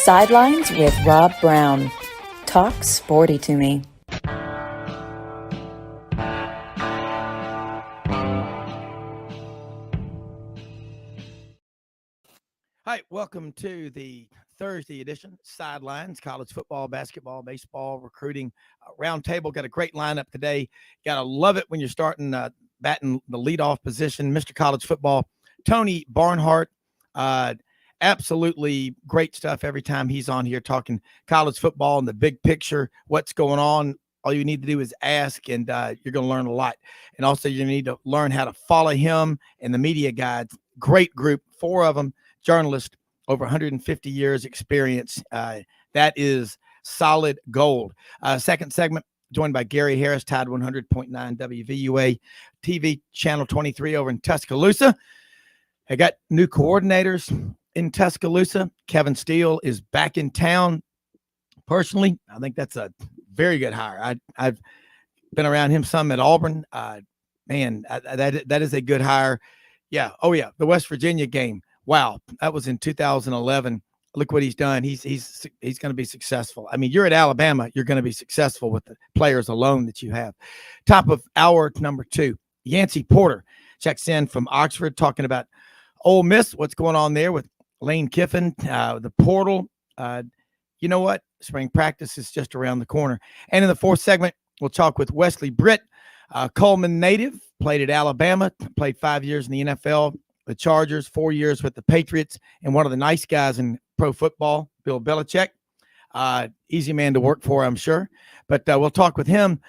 Sidelines with Rob Browne. Talk sporty to me. Hi, welcome to the Thursday edition, Sidelines, college football, basketball, baseball, recruiting roundtable. Got a great lineup today. Got to love it when you're starting batting the leadoff position. Mr. College Football, Tony Barnhart. Absolutely great stuff every time he's on here talking college football and the big picture, what's going on. All you need to do is ask, and you're going to learn a lot. And also, you need to learn how to follow him and the media guides. Great group, 4 of them. Journalist, over 150 years experience. That is solid gold. Second segment, joined by Gary Harris, Tide 100.9 WVUA TV, Channel 23 over in Tuscaloosa. I got new coordinators in Tuscaloosa. Kevin Steele is back in town. Personally, I think that's a very good hire. I've been around him some at Auburn. That is a good hire. Yeah. Oh, yeah. The West Virginia game. Wow, that was in 2011. Look what he's done. He's going to be successful. I mean, you're at Alabama. You're going to be successful with the players alone that you have. Top of hour number 2, Yancy Porter checks in from Oxford talking about Ole Miss, what's going on there with Lane Kiffin, the portal. You know what? Spring practice is just around the corner. And in the 4th segment, we'll talk with Wesley Britt, Coleman native, played at Alabama, played 5 years in the NFL. The Chargers, 4 years with the Patriots, and one of the nice guys in pro football, Bill Belichick. Easy man to work for, I'm sure. But we'll talk with him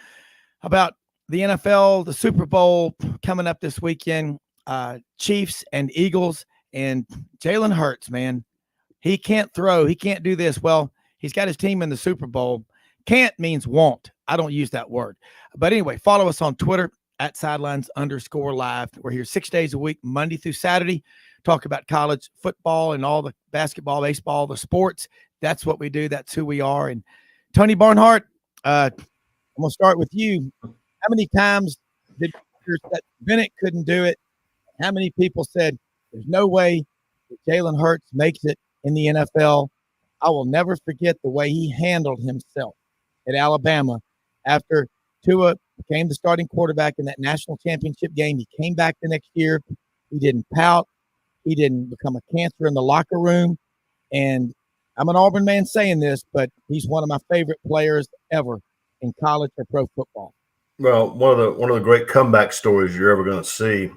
about the NFL, the Super Bowl coming up this weekend, Chiefs and Eagles, and Jalen Hurts, man. He can't throw. He can't do this. Well, he's got his team in the Super Bowl. Can't means won't. I don't use that word. But anyway, follow us on Twitter at Sidelines_live. We're here 6 days a week, Monday through Saturday, talk about college football and all the basketball, baseball, the sports. That's what we do. That's who we are. And Tony Barnhart, I'm going to start with you. How many times did that Bennett couldn't do it? How many people said there's no way that Jalen Hurts makes it in the NFL? I will never forget the way he handled himself at Alabama after Tua became the starting quarterback in that national championship game. He came back the next year. He didn't pout. He didn't become a cancer in the locker room. And I'm an Auburn man saying this, but he's one of my favorite players ever in college or pro football. Well, one of the great comeback stories you're ever going to see.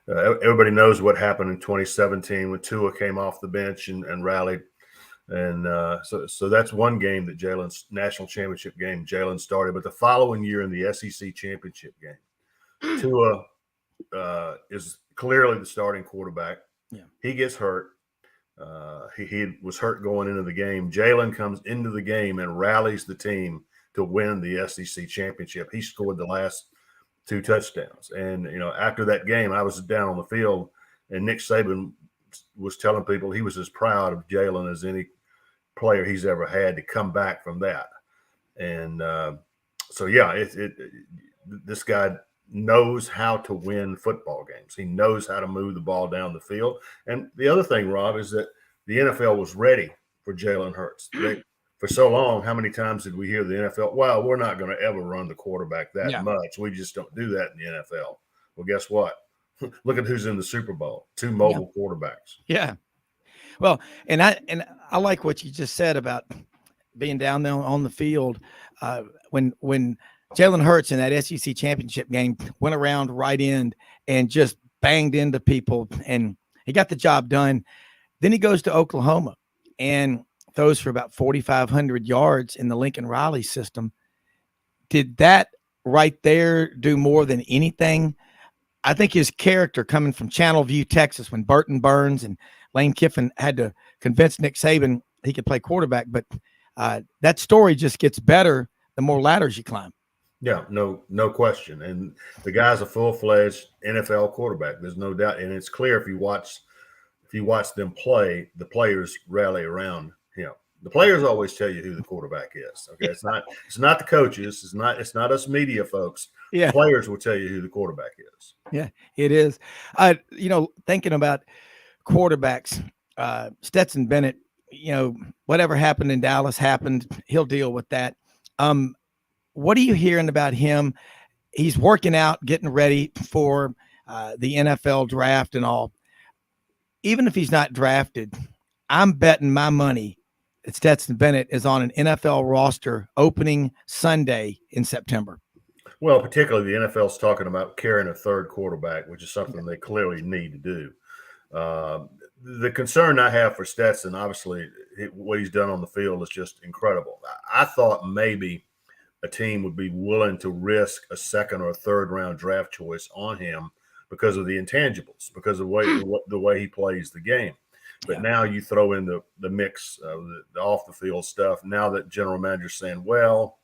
Everybody knows what happened in 2017 when Tua came off the bench and rallied. And so that's one game that Jalen's national championship game, Jalen started. But the following year in the SEC championship game, Tua is clearly the starting quarterback. Yeah. He gets hurt. He was hurt going into the game. Jalen comes into the game and rallies the team to win the SEC championship. He scored the last 2 touchdowns. And, after that game, I was down on the field, and Nick Saban was telling people he was as proud of Jalen as any player he's ever had to come back from that. And this guy knows how to win football games. He knows how to move the ball down the field. And the other thing, Rob, is that the NFL was ready for Jalen Hurts. For so long, how many times did we hear the NFL, well, we're not going to ever run the quarterback that much. We just don't do that in the NFL. Well, guess what? Look at who's in the Super Bowl, 2 mobile quarterbacks. Yeah. Well, and I like what you just said about being down there on the field. When Jalen Hurts in that SEC championship game went around right end and just banged into people, and he got the job done. Then he goes to Oklahoma and throws for about 4,500 yards in the Lincoln Riley system. Did that right there do more than anything? I think his character coming from Channelview, Texas, when Burton Burns and Lane Kiffin had to convince Nick Saban he could play quarterback. But that story just gets better the more ladders you climb. Yeah, no question. And the guy's a full-fledged NFL quarterback. There's no doubt. And it's clear if you watch them play, the players rally around him. The players always tell you who the quarterback is. Okay, it's not the coaches. It's not us media folks. Yeah, the players will tell you who the quarterback is. Yeah, it is. Thinking about quarterbacks, Stetson Bennett whatever happened in Dallas happened. He'll deal with that. What are you hearing about him? He's working out, getting ready for the NFL draft and all. Even if he's not drafted, I'm betting my money that Stetson Bennett is on an NFL roster opening Sunday in September. Well, particularly the NFL's talking about carrying a third quarterback, which is something they clearly need to do. The concern I have for Stetson, obviously, what he's done on the field is just incredible. I thought maybe a team would be willing to risk a second or third round draft choice on him because of the intangibles, because of the way he plays the game. But now you throw in the mix, the off the field stuff. Now that general manager's saying, well,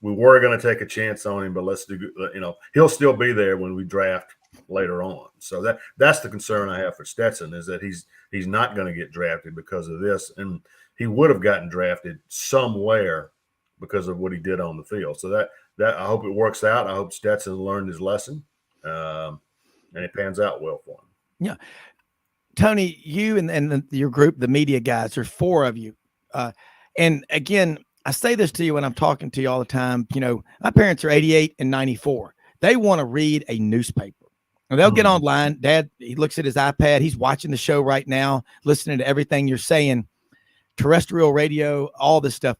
we were going to take a chance on him, but let's do, he'll still be there when we draft later on. So that's the concern I have for Stetson, is that he's not going to get drafted because of this. And he would have gotten drafted somewhere because of what he did on the field. So that I hope it works out. I hope Stetson learned his lesson, and it pans out well for him. Yeah. Tony, you and your group, the media guys, there's 4 of you. And again, I say this to you when I'm talking to you all the time. My parents are 88 and 94. They want to read a newspaper. And they'll get online. Dad, he looks at his iPad. He's watching the show right now, listening to everything you're saying, terrestrial radio, all this stuff.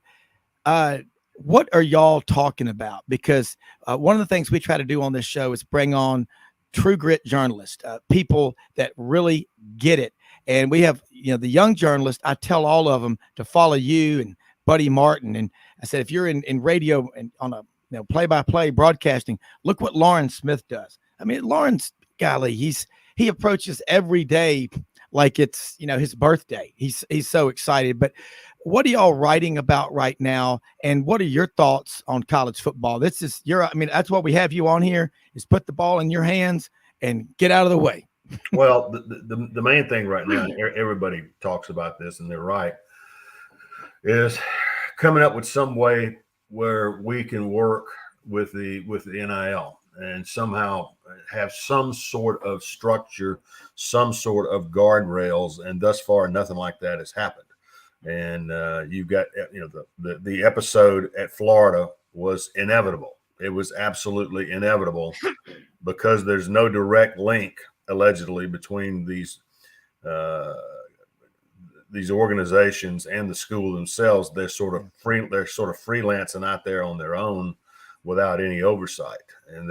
What are y'all talking about? Because one of the things we try to do on this show is bring on true grit journalists, people that really get it. And we have, the young journalists, I tell all of them to follow you and Buddy Martin. And I said, if you're in radio and on a play-by-play broadcasting, look what Lawrence Smith does. I mean, Lawrence, golly, he approaches every day like it's, his birthday. He's so excited. But what are y'all writing about right now? And what are your thoughts on college football? That's what we have you on here, is put the ball in your hands and get out of the way. Well, the main thing right now, everybody talks about this and they're right, is coming up with some way where we can work with the NIL and somehow have some sort of structure, some sort of guardrails. And thus far, nothing like that has happened. And you've got, the episode at Florida was inevitable. It was absolutely inevitable because there's no direct link, allegedly, between these organizations and the school themselves. They're sort of freelancing out there on their own without any oversight, and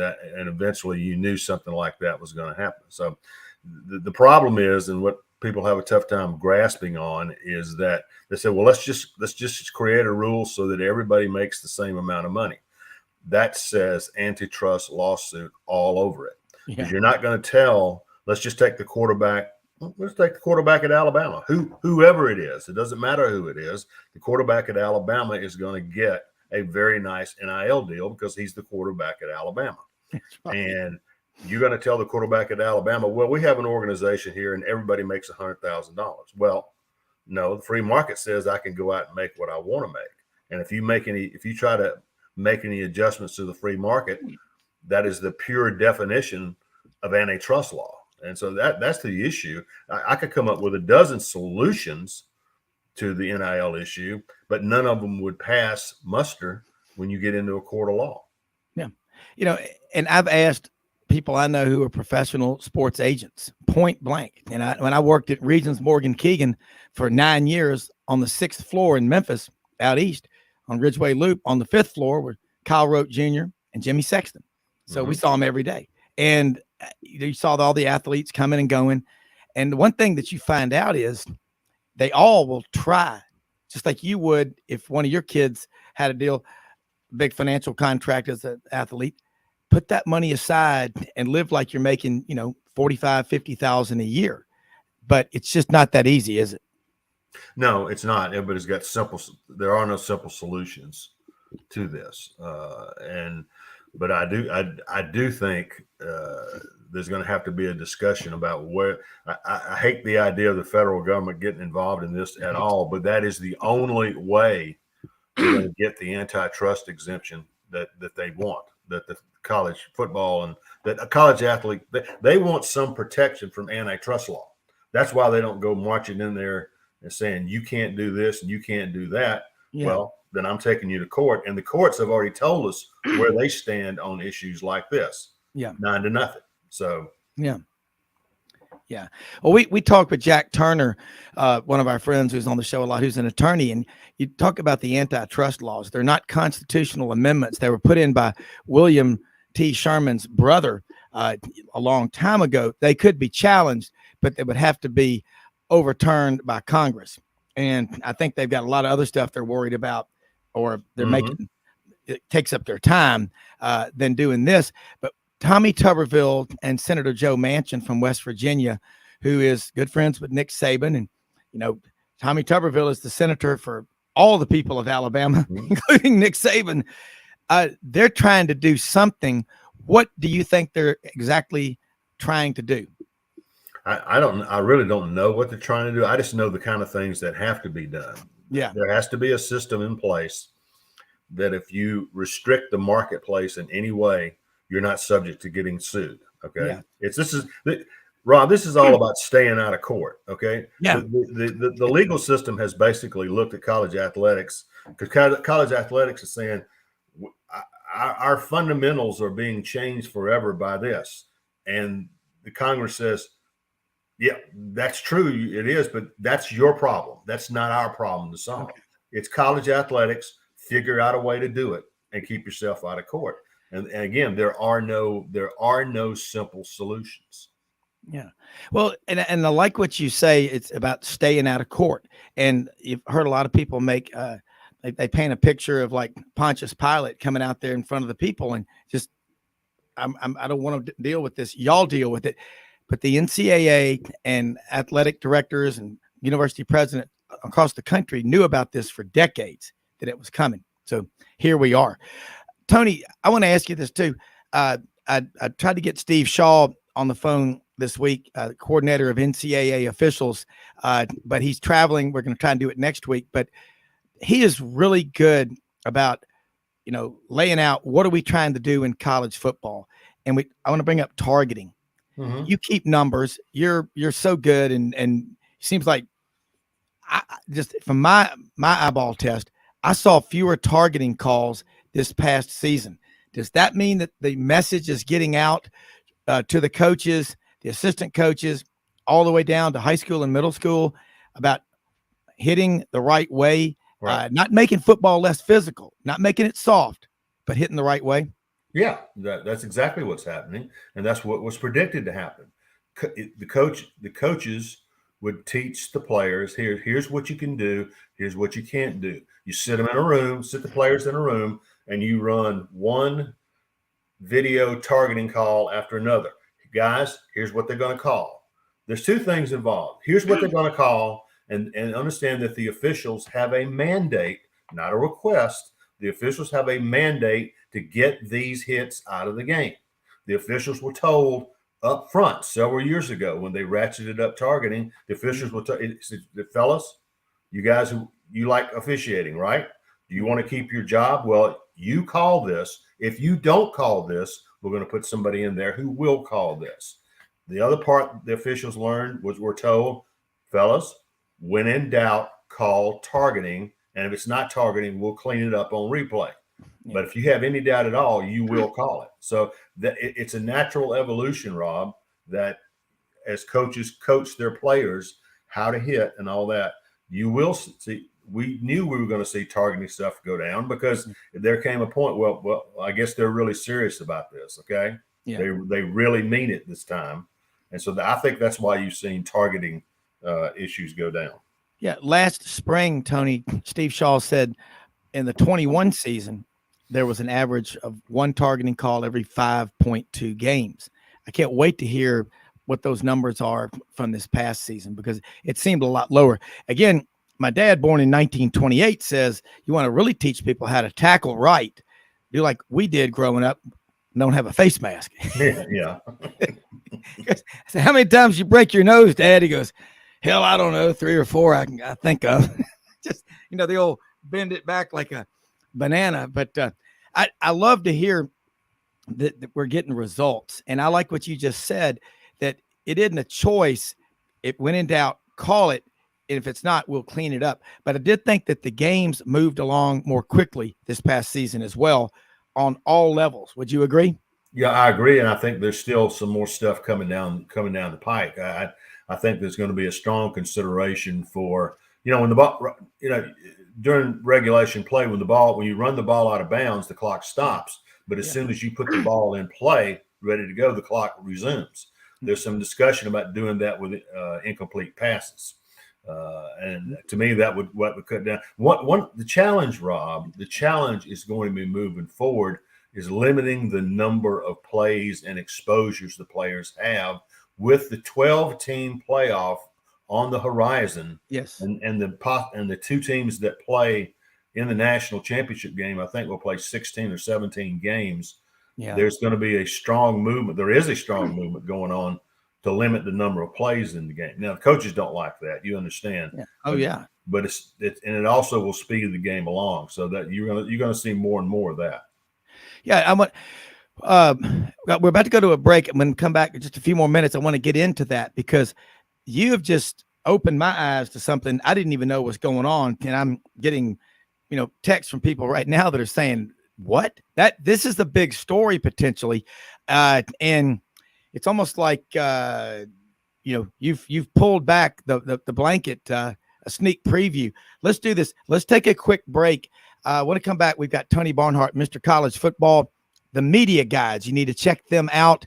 eventually you knew something like that was going to happen. So the problem is, and what people have a tough time grasping on, is that they say, well, let's just create a rule so that everybody makes the same amount of money. That says antitrust lawsuit all over it. Because you're not going to tell, let's just take the quarterback. Let's take the quarterback at Alabama, whoever it is. It doesn't matter who it is. The quarterback at Alabama is going to get a very nice NIL deal because he's the quarterback at Alabama. Right. And you're going to tell the quarterback at Alabama, well, we have an organization here and everybody makes $100,000. Well, no, the free market says I can go out and make what I want to make. And if you try to make any adjustments to the free market, that is the pure definition of antitrust law. And so that's the issue. I could come up with a dozen solutions to the NIL issue, but none of them would pass muster when you get into a court of law. Yeah. And I've asked people I know who are professional sports agents, point blank. And when I worked at Regions Morgan Keegan for 9 years on the 6th floor in Memphis, out east on Ridgeway Loop, on the 5th floor were Kyle Rote Jr. and Jimmy Sexton. So we saw them every day. And you saw all the athletes coming and going. And one thing that you find out is they all will try, just like you would if one of your kids had a deal, big financial contract as an athlete, put that money aside and live like you're making, 45, 50,000 a year. But it's just not that easy, is it? No, it's not. Everybody's got there are no simple solutions to this. But I do think there's going to have to be a discussion about where I hate the idea of the federal government getting involved in this at all, but that is the only way you're going to get the antitrust exemption that they want, that the college football and that a college athlete, they want some protection from antitrust law. That's why they don't go marching in there and saying you can't do this and you can't do that, Yeah. well, then I'm taking you to court. And the courts have already told us where they stand on issues like this. Yeah. 9-0. So yeah. Yeah. Well, we talked with Jack Turner, one of our friends who's on the show a lot, who's an attorney, and you talk about the antitrust laws. They're not constitutional amendments. They were put in by William T. Sherman's brother a long time ago. They could be challenged, but they would have to be overturned by Congress. And I think they've got a lot of other stuff they're worried about, or they're making it takes up their time than doing this. But Tommy Tuberville and Senator Joe Manchin from West Virginia, who is good friends with Nick Saban. And, you know, Tommy Tuberville is the senator for all the people of Alabama, including Nick Saban. They're trying to do something. What do you think they're exactly trying to do? I really don't know what they're trying to do. I just know the kind of things that have to be done. Yeah. There has to be a system in place that if you restrict the marketplace in any way, you're not subject to getting sued. Okay. Yeah. Rob, this is all about staying out of court. Okay. Yeah. The legal system has basically looked at college athletics, because college athletics is saying our fundamentals are being changed forever by this. And the Congress says, yeah, that's true. It is, but that's your problem. That's not our problem to solve. Okay. It's college athletics. Figure out a way to do it and keep yourself out of court. And again, there are no simple solutions. Yeah. Well, and I like what you say. It's about staying out of court. And you've heard a lot of people make, they paint a picture of like Pontius Pilate coming out there in front of the people and just, I don't want to deal with this. Y'all deal with it. But the NCAA and athletic directors and university presidents across the country knew about this for decades, that it was coming. So here we are. Tony, I want to ask you this too. I tried to get Steve Shaw on the phone this week, coordinator of NCAA officials, but he's traveling. We're going to try and do it next week, but he is really good about, you know, laying out what are we trying to do in college football. And I want to bring up targeting. Mm-hmm. You keep numbers. You're so good, and it seems like I just from my eyeball test, I saw fewer targeting calls this past season. Does that mean that the message is getting out to the coaches, the assistant coaches, all the way down to high school and middle school about hitting the right way, right. Not making football less physical, not making it soft, but hitting the right way? Yeah, that's exactly what's happening, and that's what was predicted to happen. The coaches would teach the players, here's what you can do, here's what you can't do. You sit them in a room, sit the players in a room, and you run one video targeting call after another. Guys, here's what they're going to call. There's two things involved. Here's what they're going to call, and understand that the officials have a mandate, not a request. The officials have a mandate to get these hits out of the game. The officials were told up front several years ago when they ratcheted up targeting, the officials were told, fellas, you guys, you like officiating, right? Do you want to keep your job? Well, you call this. If you don't call this, we're going to put somebody in there who will call this. The other part the officials learned was we're told, fellas, when in doubt, call targeting. And if it's not targeting, we'll clean it up on replay. But if you have any doubt at all, you will call it. So it's a natural evolution, Rob, that as coaches coach their players how to hit and all that, you will see. We knew we were going to see targeting stuff go down because there came a point. Well, I guess they're really serious about this. Okay, yeah. They really mean it this time, and so I think that's why you've seen targeting issues go down. Yeah, last spring, Tony, Steve Shaw said in the 21 season, there was an average of one targeting call every 5.2 games. I can't wait to hear what those numbers are from this past season because it seemed a lot lower. Again, my dad, born in 1928, says you want to really teach people how to tackle right. Do like we did growing up, don't have a face mask. Yeah. I said, how many times you break your nose, Dad? He goes, hell, I don't know, 3 or 4 I think of. Just, the old bend it back like a banana. But I love to hear that we're getting results. And I like what you just said, that it isn't a choice. It when in doubt, call it. if it's not, we'll clean it up. But I did think that the games moved along more quickly this past season as well on all levels. Would you agree? Yeah, I agree, and I think there's still some more stuff coming down the pike. I think there's going to be a strong consideration for, when the ball, during regulation play, when you run the ball out of bounds, the clock stops. But as soon as you put the ball in play, ready to go, the clock resumes. There's some discussion about doing that with incomplete passes. And to me, that would cut down. The challenge, Rob, is going to be moving forward is limiting the number of plays and exposures the players have with the 12-team playoff on the horizon. Yes. And the two teams that play in the national championship game, I think will play 16 or 17 games. Yeah. There's going to be a strong movement. There is a strong movement going on to limit the number of plays in the game. Now, the coaches don't like that. You understand? Yeah. Oh, yeah. But it also will speed the game along, so that you're going to see more and more of that. Yeah, we're about to go to a break, and when we come back in just a few more minutes, I want to get into that because you have just opened my eyes to something I didn't even know was going on, and I'm getting, texts from people right now that are saying, "What? This is the big story potentially," and it's almost like you've pulled back the blanket, a sneak preview. Let's do this. Let's take a quick break. When I come back, we've got Tony Barnhart, Mr. College Football, the media guides. You need to check them out.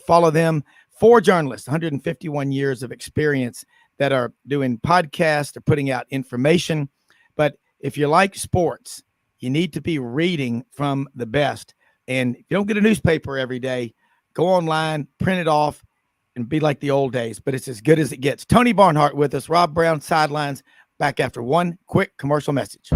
Follow them. 4 journalists, 151 years of experience that are doing podcasts. They're putting out information. But if you like sports, you need to be reading from the best. And if you don't get a newspaper every day, go online, print it off, and be like the old days. But it's as good as it gets. Tony Barnhart with us. Rob Browne, Sidelines. Back after one quick commercial message.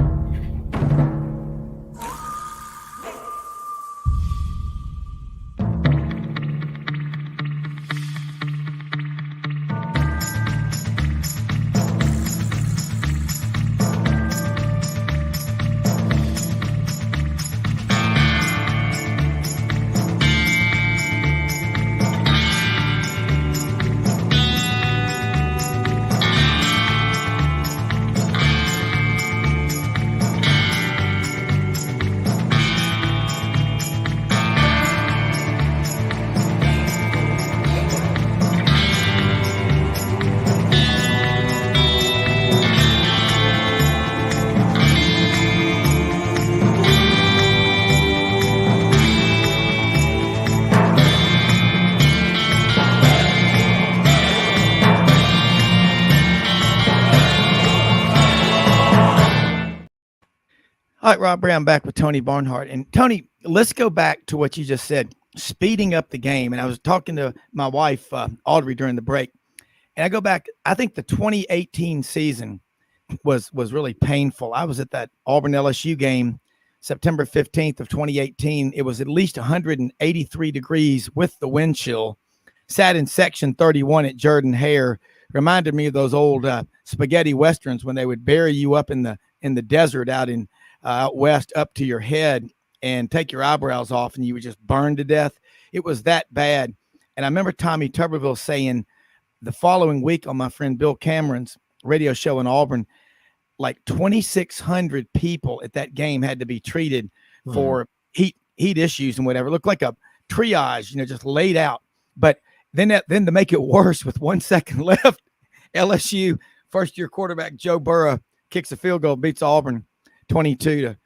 All right, Rob Browne back with Tony Barnhart. And Tony, let's go back to what you just said, speeding up the game. And I was talking to my wife, Audrey, during the break. And I go back, I think the 2018 season was really painful. I was at that Auburn LSU game, September 15th of 2018. It was at least 183 degrees with the wind chill. Sat in section 31 at Jordan-Hare. Reminded me of those old spaghetti westerns when they would bury you up in the desert out west up to your head and take your eyebrows off and you would just burn to death. It was that bad. And I remember Tommy Tuberville saying the following week on my friend Bill Cameron's radio show in Auburn, like 2,600 people at that game had to be treated for heat issues and whatever. It looked like a triage, just laid out. But then to make it worse with 1 second left, LSU first-year quarterback Joe Burrow kicks a field goal, beats Auburn 22-21.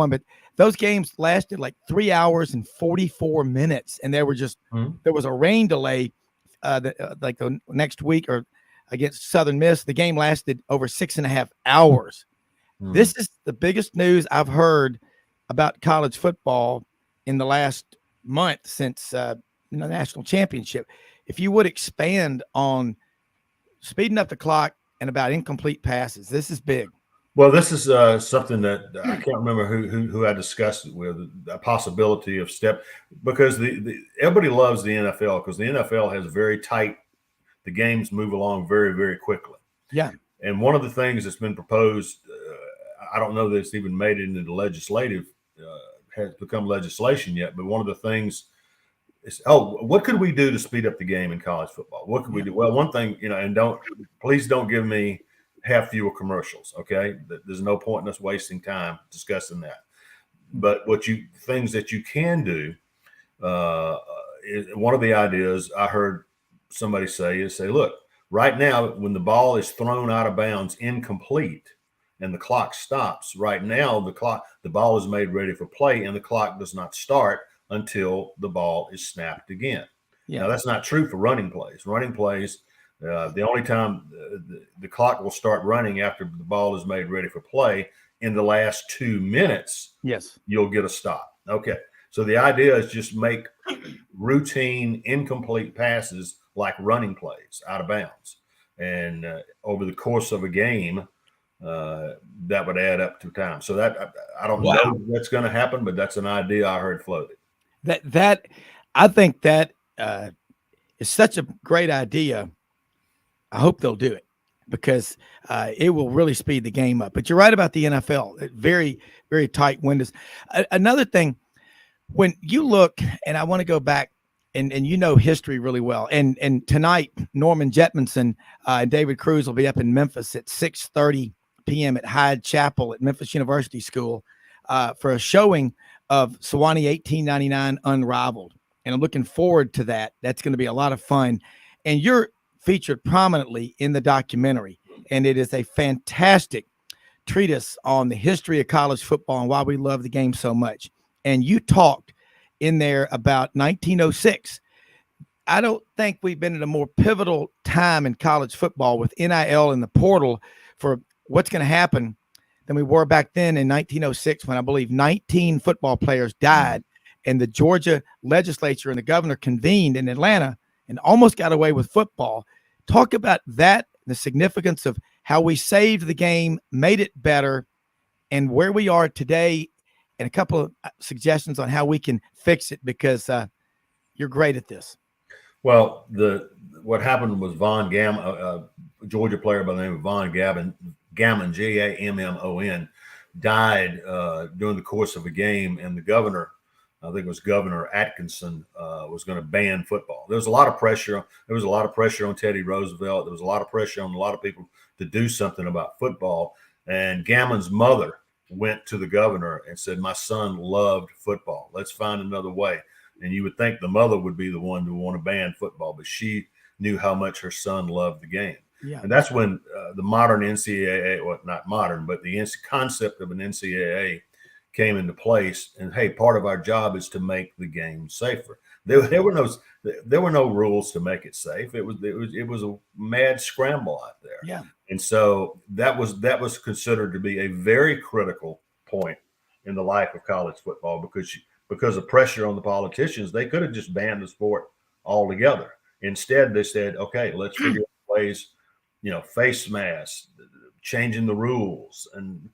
But those games lasted like 3 hours and 44 minutes. And there was a rain delay like the next week or against Southern Miss. The game lasted over 6.5 hours. This is the biggest news I've heard about college football in the last month since the national championship. If you would expand on speeding up the clock and about incomplete passes, this is big. Well, this is something that I can't remember who I discussed it with, a possibility of because everybody loves the NFL because the NFL has very tight, the games move along very, very quickly. Yeah. And one of the things that's been proposed, I don't know that it's even made it into the legislative, has become legislation yet, but one of the things is, what could we do to speed up the game in college football? What could we do? Well, one thing, and please don't give me have fewer commercials. Okay, there's no point in us wasting time discussing that. But things that you can do, one of the ideas I heard somebody say, look, right now when the ball is thrown out of bounds incomplete and the clock stops, right now the ball is made ready for play and the clock does not start until the ball is snapped again. Yeah. Now that's not true for running plays. Running plays, the only time the clock will start running after the ball is made ready for play, in the last 2 minutes, yes, you'll get a stop. Okay. So the idea is just make routine incomplete passes like running plays out of bounds. And over the course of a game, that would add up to time. So that I don't know what's going to happen, but that's an idea I heard floated. That I think that is such a great idea. I hope they'll do it because it will really speed the game up. But you're right about the NFL. Very, very tight windows. Another thing, when you look, and I want to go back, and you know history really well. And tonight, Norman Jetmanson and David Cruz will be up in Memphis at 6:30 p.m. at Hyde Chapel at Memphis University School for a showing of Sewanee 1899 Unrivaled. And I'm looking forward to that. That's going to be a lot of fun. And you're featured prominently in the documentary, and it is a fantastic treatise on the history of college football and why we love the game so much. And you talked in there about 1906. I don't think we've been at a more pivotal time in college football with NIL and the portal for what's going to happen than we were back then in 1906, when I believe 19 football players died and the Georgia legislature and the governor convened in Atlanta and almost got away with football. Talk about that, the significance of how we saved the game, made it better, and where we are today, and a couple of suggestions on how we can fix it, because you're great at this. Well, what happened was Von Gammon, a Georgia player by the name of Von Gammon, Gammon, died during the course of a game, and the governor, I think it was Governor Atkinson, was going to ban football. There was a lot of pressure. There was a lot of pressure on Teddy Roosevelt. There was a lot of pressure on a lot of people to do something about football. And Gammon's mother went to the governor and said, "My son loved football. Let's find another way." And you would think the mother would be the one to want to ban football, but she knew how much her son loved the game. Yeah. And that's when the modern NCAA, well, not modern, but the concept of an NCAA came into place. And hey, part of our job is to make the game safer. There were no rules to make it safe. It was a mad scramble out there. Yeah. And so that was considered to be a very critical point in the life of college football, because of pressure on the politicians. They could have just banned the sport altogether. Instead, they said, okay, let's figure out ways, face masks, changing the rules, and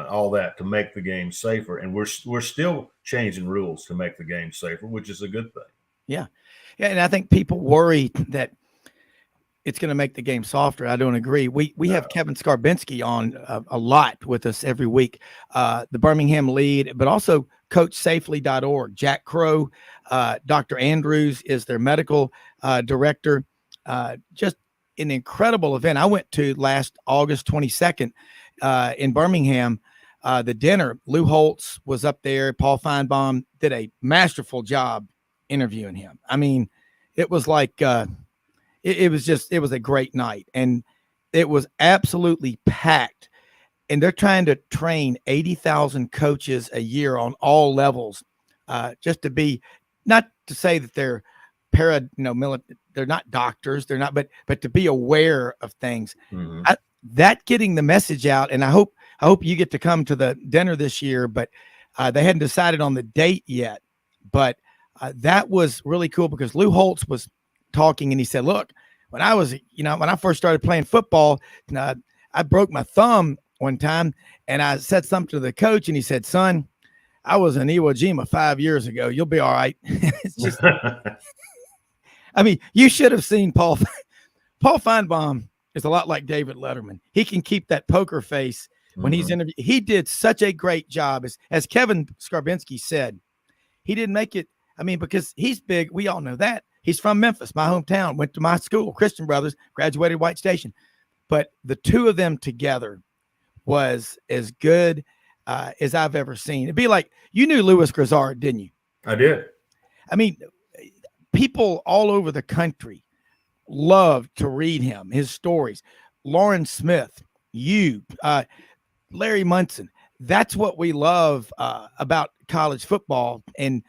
all that to make the game safer. And we're still changing rules to make the game safer, which is a good thing. Yeah. Yeah. And I think people worry that it's going to make the game softer. I don't agree. We have Kevin Skarbinski on a lot with us every week, the Birmingham lead, but also CoachSafely.org. Jack Crow, Dr. Andrews is their medical director. Just an incredible event. I went to last August 22nd in Birmingham. The dinner, Lou Holtz was up there. Paul Feinbaum did a masterful job interviewing him. I mean, it was like it was a great night, and it was absolutely packed. And they're trying to train 80,000 coaches a year on all levels, just to be, not to say that they're they're not doctors, they're not, but to be aware of things. Mm-hmm. That getting the message out, and I hope you get to come to the dinner this year, but they hadn't decided on the date yet. But that was really cool, because Lou Holtz was talking, and he said, "Look, when I first started playing football, I broke my thumb one time, and I said something to the coach, and he said, 'Son, I was in Iwo Jima 5 years ago. You'll be all right.'" It's just, I mean, you should have seen Paul. Paul Feinbaum is a lot like David Letterman. He can keep that poker face when he's interviewed. He did such a great job, as Kevin Skarbinski said. He didn't make it. I mean, because he's big. We all know that. He's from Memphis, my hometown, went to my school, Christian Brothers, graduated White Station. but the two of them together was as good as I've ever seen. It'd be like, you knew Louis Grizzard, didn't you? I did. I mean, people all over the country loved to read him, his stories. Lauren Smith, Larry Munson. That's what we love about college football. And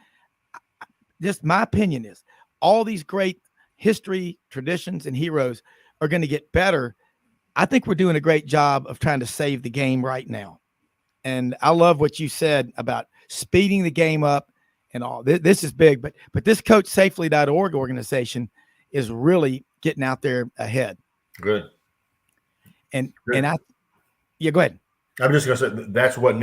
just my opinion is all these great history, traditions, and heroes are going to get better. I think we're doing a great job of trying to save the game right now. And I love what you said about speeding the game up and all. This is big, but this CoachSafely.org organization is really getting out there ahead. Good. And go ahead. I'm just going to say that's what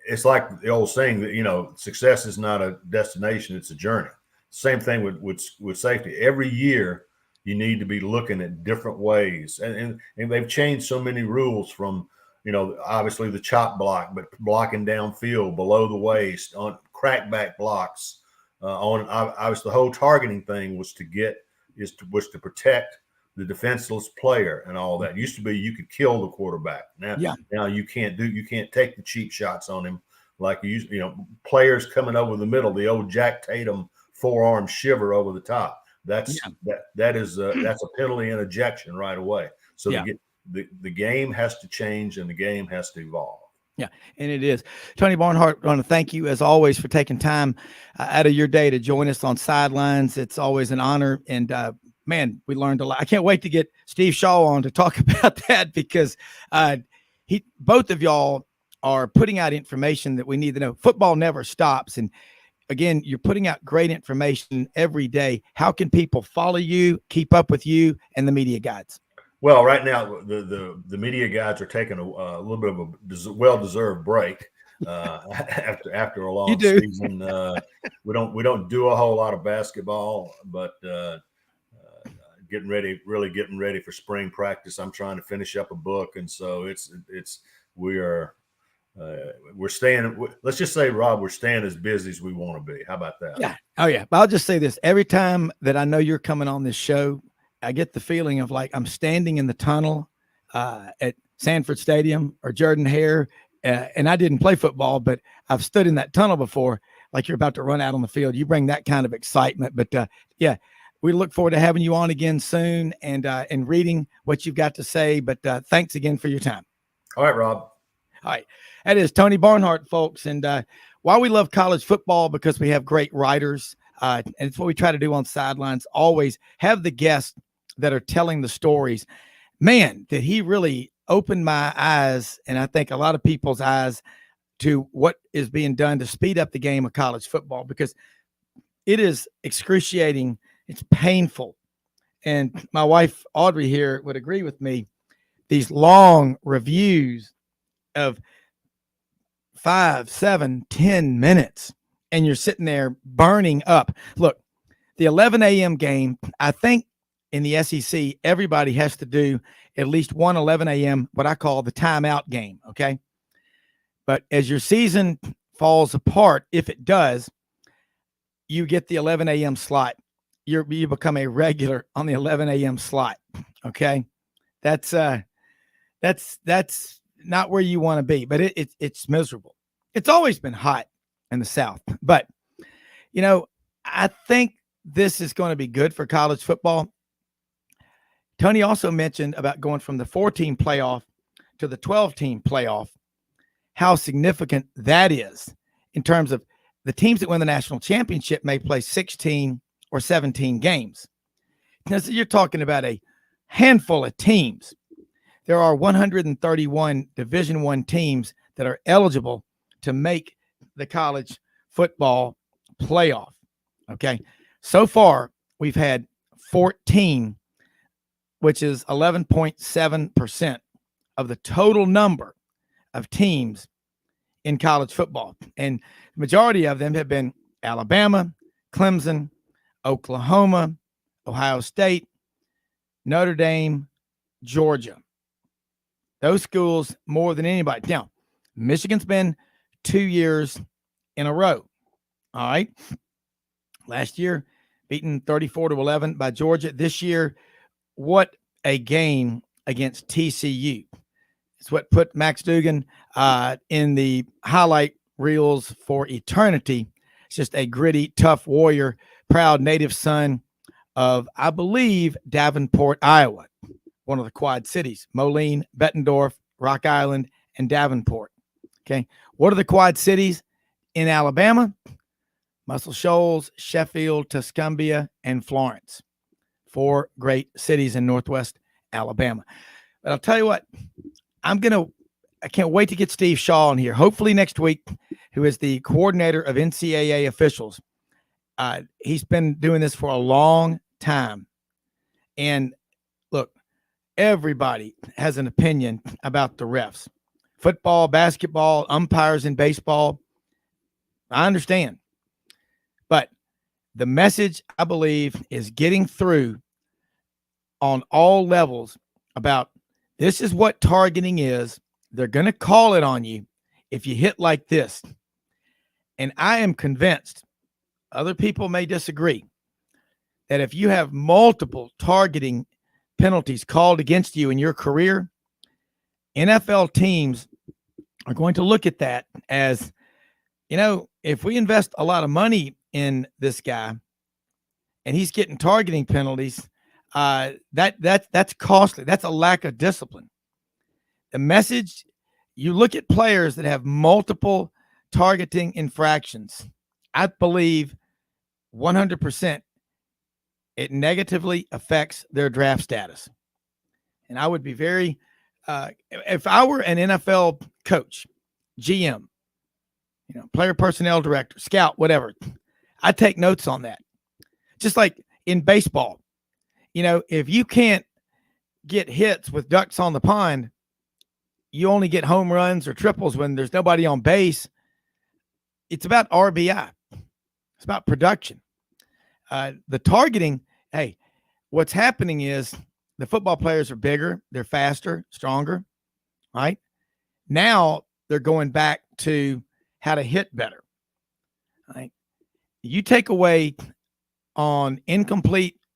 it's like the old saying that, success is not a destination, it's a journey. Same thing with safety. Every year you need to be looking at different ways. And they've changed so many rules from, obviously the chop block, but blocking downfield, below the waist, on crackback blocks, obviously the whole targeting thing was to protect the defenseless player and all that. It used to be you could kill the quarterback. Now you can't take the cheap shots on him like you used. Players coming over the middle, the old Jack Tatum forearm shiver over the top. That's a penalty and ejection right away. So the game has to change and the game has to evolve. Yeah, and it is. Tony Barnhart, I want to thank you as always for taking time out of your day to join us on Sidelines. It's always an honor, and man, we learned a lot. I can't wait to get Steve Shaw on to talk about that because both of y'all are putting out information that we need to know. Football never stops, and again, you're putting out great information every day. How can people follow you, keep up with you, and the media guides? Well, right now the media guides are taking a little bit of a well-deserved break after a long season. We don't do a whole lot of basketball, but getting ready for spring practice. I'm trying to finish up a book, and so we're staying. Let's just say, Rob, we're staying as busy as we want to be. How about that? Yeah. Oh yeah. But I'll just say this: every time that I know you're coming on this show, I get the feeling of like I'm standing in the tunnel at Sanford Stadium or Jordan-Hare, and I didn't play football, but I've stood in that tunnel before, like you're about to run out on the field. You bring that kind of excitement. But we look forward to having you on again soon and reading what you've got to say. But thanks again for your time. All right, Rob. All right. That is Tony Barnhart, folks. And while we love college football because we have great writers, and it's what we try to do on Sidelines, always have the guests that are telling the stories. Man, did he really open my eyes, and I think a lot of people's eyes, to what is being done to speed up the game of college football, because it is excruciating. It's painful. And my wife, Audrey, here would agree with me. These long reviews of 5, 7, 10 minutes, and you're sitting there burning up. Look, the 11 a.m. game, I think, in the SEC, everybody has to do at least one 11 a.m., what I call the timeout game, okay? But as your season falls apart, if it does, you get the 11 a.m. slot. You become a regular on the 11 a.m. slot, okay? That's not where you want to be, but it's miserable. It's always been hot in the South. But, I think this is going to be good for college football. Tony also mentioned about going from the 4-team playoff to the 12-team playoff, how significant that is in terms of the teams that win the national championship may play 16 or 17 games. Now, so you're talking about a handful of teams. There are 131 Division I teams that are eligible to make the college football playoff. Okay. So far, we've had 14, which is 11.7% of the total number of teams in college football. And the majority of them have been Alabama, Clemson, Oklahoma, Ohio State, Notre Dame, Georgia. Those schools more than anybody. Now, Michigan's been 2 years in a row. All right. Last year, beaten 34-11 by Georgia. This year, what a game against TCU. It's what put Max Dugan in the highlight reels for eternity. It's just a gritty, tough warrior, proud native son of, I believe, Davenport, Iowa, one of the Quad Cities, Moline, Bettendorf, Rock Island, and Davenport. Okay. What are the Quad Cities in Alabama? Muscle Shoals, Sheffield, Tuscumbia, and Florence. 4 great cities in Northwest Alabama. But I'll tell you what, I can't wait to get Steve Shaw in here, hopefully next week, who is the coordinator of NCAA officials. He's been doing this for a long time. And look, everybody has an opinion about the refs. Football, basketball, umpires in baseball. I understand. But the message, I believe, is getting through on all levels about this is what targeting is. They're going to call it on you if you hit like this. And I am convinced, other people may disagree, that if you have multiple targeting penalties called against you in your career, NFL teams are going to look at that as, if we invest a lot of money in this guy and he's getting targeting penalties, that's costly. That's a lack of discipline. The message, you look at players that have multiple targeting infractions, I believe 100% it negatively affects their draft status. And I would be very, if I were an NFL coach, GM, player personnel director, scout, whatever, I'd take notes on that. Just like in baseball, if you can't get hits with ducks on the pond, you only get home runs or triples when there's nobody on base. It's about RBI. It's about production. The targeting, hey, what's happening is the football players are bigger, they're faster, stronger, right? Now they're going back to how to hit better, right? You take away on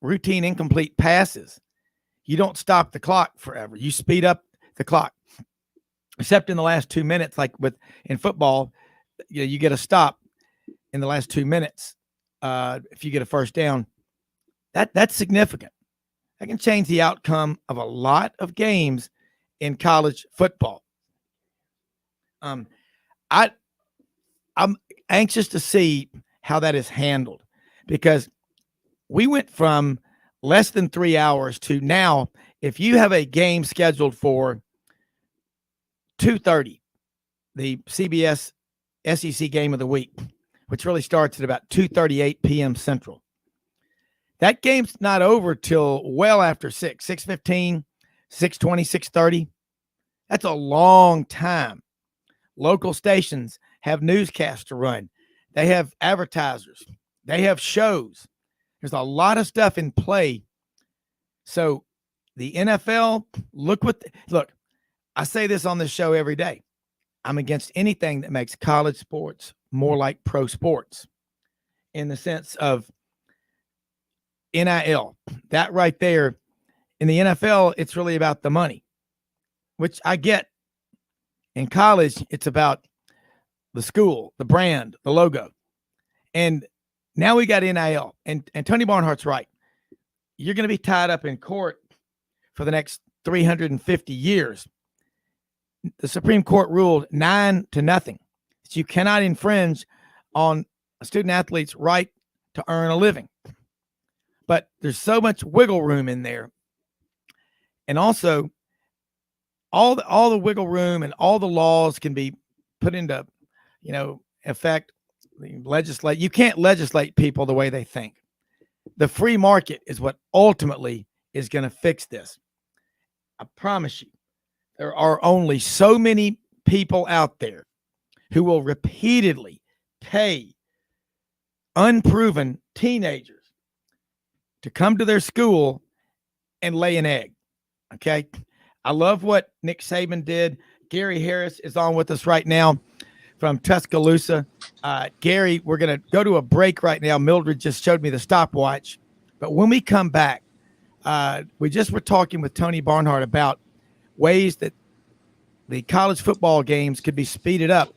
routine incomplete passes, you don't stop the clock forever. You speed up the clock, except in the last 2 minutes, like in football, you get a stop in the last 2 minutes. If you get a first down, that's significant. That can change the outcome of a lot of games in college football. I'm anxious to see how that is handled, because we went from less than 3 hours to now, if you have a game scheduled for 2:30, the CBS SEC game of the week, which really starts at about 2:38 p.m. Central. That game's not over till well after 6:15, 6:20, 6:30. That's a long time. Local stations have newscasts to run. They have advertisers. They have shows. There's a lot of stuff in play. So the NFL, look, I say this on this show every day. I'm against anything that makes college sports more like pro sports, in the sense of NIL. That right there, in the NFL, it's really about the money, which I get. In college, it's about the school, the brand, the logo. And now we got NIL. And Tony Barnhart's right. You're going to be tied up in court for the next 350 years. The Supreme Court ruled 9-0 that you cannot infringe on a student athlete's right to earn a living. But there's so much wiggle room in there. And also, all the wiggle room and all the laws can be put into, effect. You can't legislate people the way they think. The free market is what ultimately is going to fix this. I promise you, there are only so many people out there who will repeatedly pay unproven teenagers to come to their school and lay an egg. Okay. I love what Nick Saban did. Gary Harris is on with us right now from Tuscaloosa. Gary, we're going to go to a break right now. Mildred just showed me the stopwatch. But when we come back, We just were talking with Tony Barnhart about ways that the college football games could be speeded up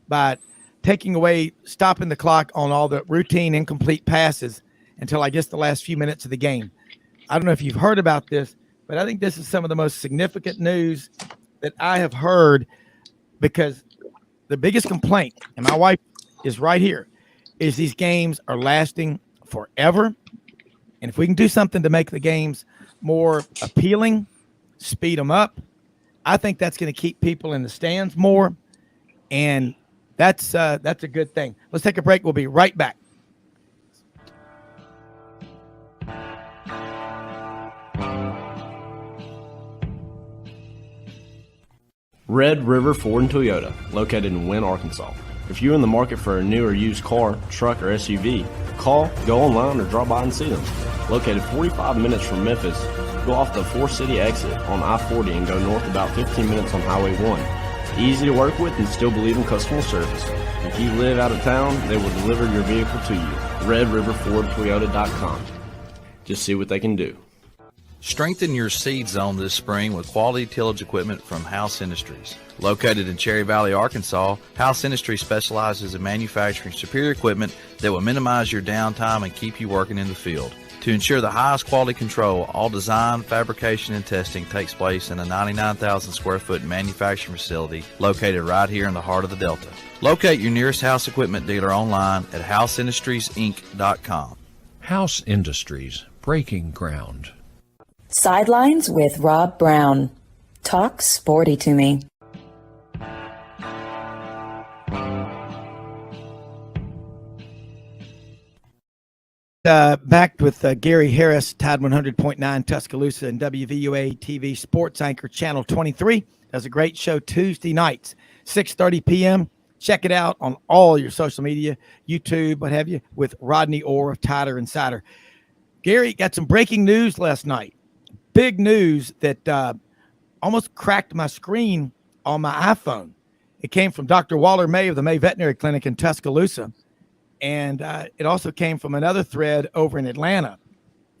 by stopping the clock on all the routine incomplete passes until I guess the last few minutes of the game. I don't know if you've heard about this, but I think this is some of the most significant news that I have heard, because the biggest complaint, and my wife is right here, is these games are lasting forever. And if we can do something to make the games more appealing, speed them up, I think that's going to keep people in the stands more. And that's a good thing. Let's take a break. We'll be right back. Red River Ford and Toyota, located in Wynne, Arkansas. If you're in the market for a new or used car, truck, or SUV, call, go online, or drop by and see them. Located 45 minutes from Memphis, go off the 4-city exit on I-40 and go north about 15 minutes on Highway 1. Easy to work with and still believe in customer service. If you live out of town, they will deliver your vehicle to you. RedRiverFordToyota.com. Just see what they can do. Strengthen your seed zone this spring with quality tillage equipment from House Industries. Located in Cherry Valley, Arkansas, House Industries specializes in manufacturing superior equipment that will minimize your downtime and keep you working in the field. To ensure the highest quality control, all design, fabrication, and testing takes place in a 99,000 square foot manufacturing facility located right here in the heart of the Delta. Locate your nearest House equipment dealer online at houseindustriesinc.com. House Industries, breaking ground. Sidelines with Rob Browne. Talk sporty to me. Back with Gary Harris, Tide 100.9 Tuscaloosa and WVUA TV sports anchor, Channel 23. Does a great show Tuesday nights, 6:30 p.m. Check it out on all your social media, YouTube, what have you, with Rodney Orr of Tider Insider. Gary, got some breaking news last night. Big news that almost cracked my screen on my iPhone. It came from Dr. Waller May of the May Veterinary Clinic in Tuscaloosa. And it also came from another thread over in Atlanta.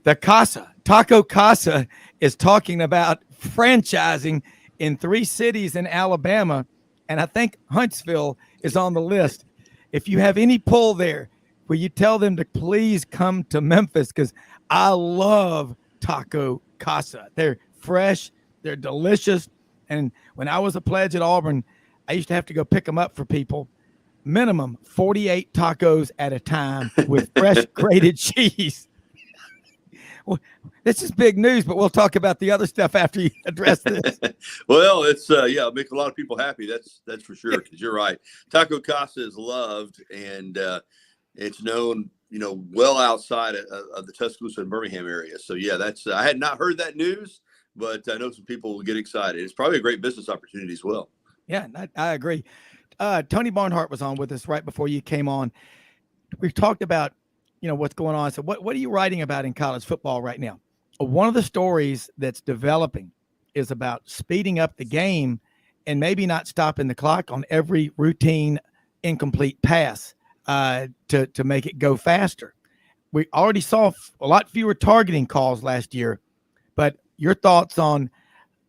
Taco Casa is talking about franchising in 3 cities in Alabama. And I think Huntsville is on the list. If you have any pull there, will you tell them to please come to Memphis? Because I love Taco Casa. They're fresh. They're delicious. And when I was a pledge at Auburn, I used to have to go pick them up for people. Minimum 48 tacos at a time with fresh grated cheese. Well, this is big news, but we'll talk about the other stuff after you address this. Well, it's it'll make a lot of people happy. That's for sure. Because you're right. Taco Casa is loved, and it's known, well outside of the Tuscaloosa and Birmingham area. So yeah, that's I had not heard that news, but I know some people will get excited. It's probably a great business opportunity as well. Yeah, I agree. Tony Barnhart was on with us right before you came on. We've talked about, what's going on. So what are you writing about in college football right now? One of the stories that's developing is about speeding up the game and maybe not stopping the clock on every routine incomplete pass to make it go faster. We already saw a lot fewer targeting calls last year, but your thoughts on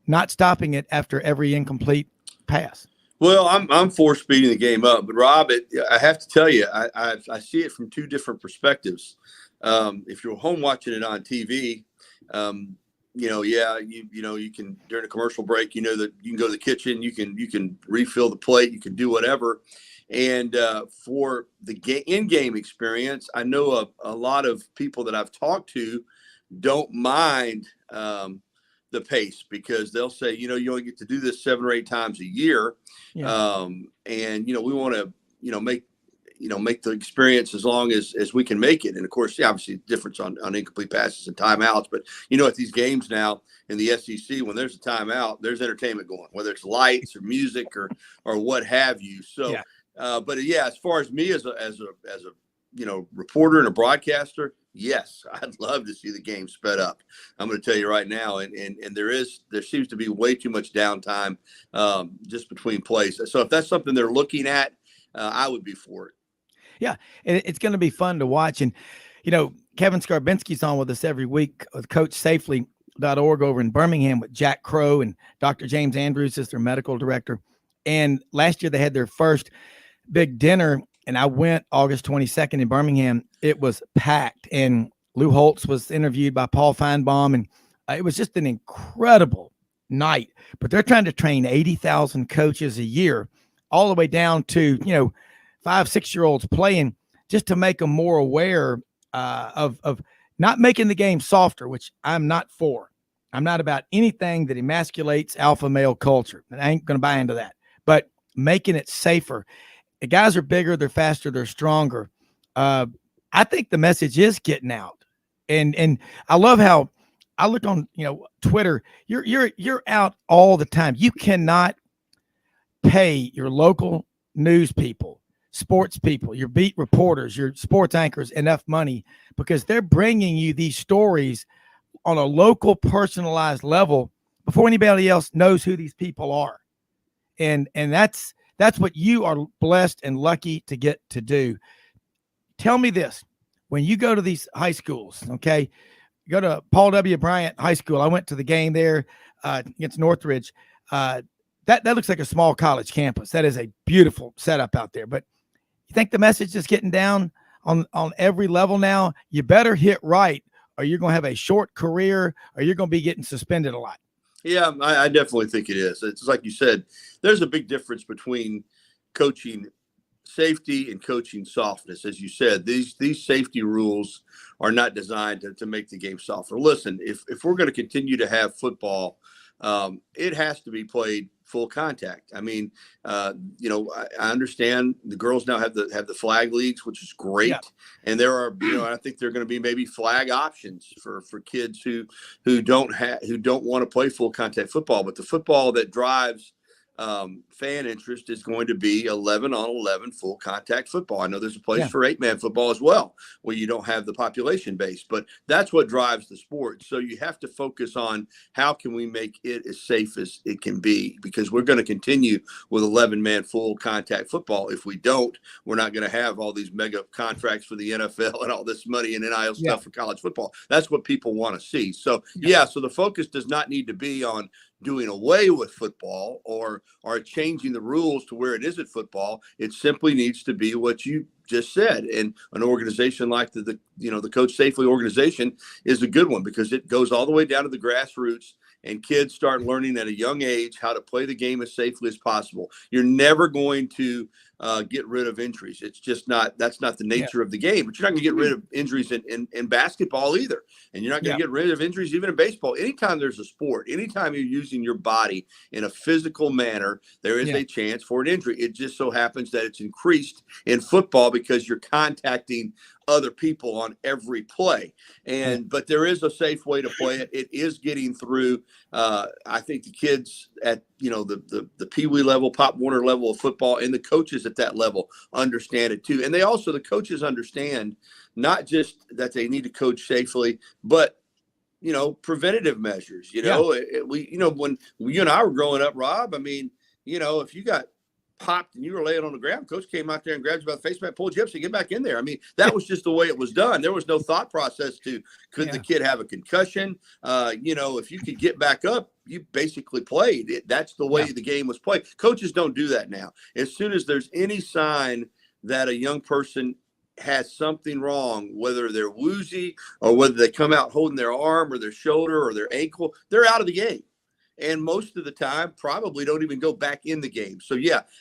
not stopping it after every incomplete pass? Well, I'm for speeding the game up, but Rob, I have to tell you, I see it from 2 different perspectives. If you're home watching it on TV, you can during a commercial break, that you can go to the kitchen, you can refill the plate, you can do whatever. And for the in-game experience, I know a lot of people that I've talked to don't mind the pace, because they'll say, you only get to do this 7 or 8 times a year. Yeah. And, we want to, make the experience as long as we can make it. And of course, obviously difference on incomplete passes and timeouts, but at these games now in the SEC, when there's a timeout, there's entertainment going, whether it's lights or music or what have you. So, yeah. But yeah, as far as me as a reporter and a broadcaster, yes, I'd love to see the game sped up. I'm going to tell you right now, and there seems to be way too much downtime just between plays. So if that's something they're looking at, I would be for it. Yeah, and it's going to be fun to watch. And Kevin Skarbinski's on with us every week with CoachSafely.org over in Birmingham with Jack Crow, and Dr. James Andrews is their medical director. And last year they had their first big dinner, and I went August 22nd in Birmingham. It was packed, and Lou Holtz was interviewed by Paul Feinbaum, and it was just an incredible night. But they're trying to train 80,000 coaches a year, all the way down to 5-6-year-olds playing, just to make them more aware of not making the game softer, which I'm not for. I'm not about anything that emasculates alpha male culture, and I ain't going to buy into that. But making it safer. The guys are bigger, they're faster, they're stronger. I think the message is getting out, and I love how I look on Twitter. You're out all the time. You cannot pay your local news people, sports people, your beat reporters, your sports anchors enough money, because they're bringing you these stories on a local, personalized level before anybody else knows who these people are. And that's what you are blessed and lucky to get to do. Tell me this. When you go to these high schools, okay, you go to Paul W. Bryant High School. I went to the game there against Northridge. That looks like a small college campus. That is a beautiful setup out there. But you think the message is getting down on every level now? You better hit right, or you're going to have a short career, or you're going to be getting suspended a lot. Yeah, I definitely think it is. It's like you said, there's a big difference between coaching safety and coaching softness. As you said, these safety rules are not designed to make the game softer. Listen, if we're going to continue to have football, it has to be played full contact. I mean, I understand the girls now have the flag leagues, which is great. Yeah. And there are, I think there are going to be maybe flag options for kids who don't want to play full contact football, but the football that drives fan interest is going to be 11-on-11 full contact football. I know there's a place for 8-man football as well, where you don't have the population base, but that's what drives the sport. So you have to focus on how can we make it as safe as it can be, because we're going to continue with 11-man full contact football. If we don't, we're not going to have all these mega contracts for the NFL and all this money and NIL stuff for college football. That's what people want to see. So so the focus does not need to be on doing away with football or changing the rules to where it isn't football. It simply needs to be what you just said. And an organization like the Coach Safely organization is a good one, because it goes all the way down to the grassroots, and kids start learning at a young age how to play the game as safely as possible. You're never going to get rid of injuries. It's just that's not the nature of the game. But you're not going to get rid of injuries in basketball either. And you're not going to get rid of injuries even in baseball. Anytime there's a sport, anytime you're using your body in a physical manner, there is a chance for an injury. It just so happens that it's increased in football because you're contacting other people on every play. But there is a safe way to play it. It is getting through. I think the kids at the Pee Wee level, Pop Warner level of football, and the coaches at that level understand it too. And the coaches understand not just that they need to coach safely, but preventative measures. When you and I were growing up, Rob, I mean, if you got popped and you were laying on the ground, coach came out there and grabbed you by the face mask, pulled you up, so get back in there. I mean, that was just the way it was done. There was no thought process to could the kid have a concussion. If you could get back up, you basically played it. That's the way the game was played. Coaches don't do that now. As soon as there's any sign that a young person has something wrong, whether they're woozy or whether they come out holding their arm or their shoulder or their ankle, they're out of the game. And most of the time probably don't even go back in the game. So,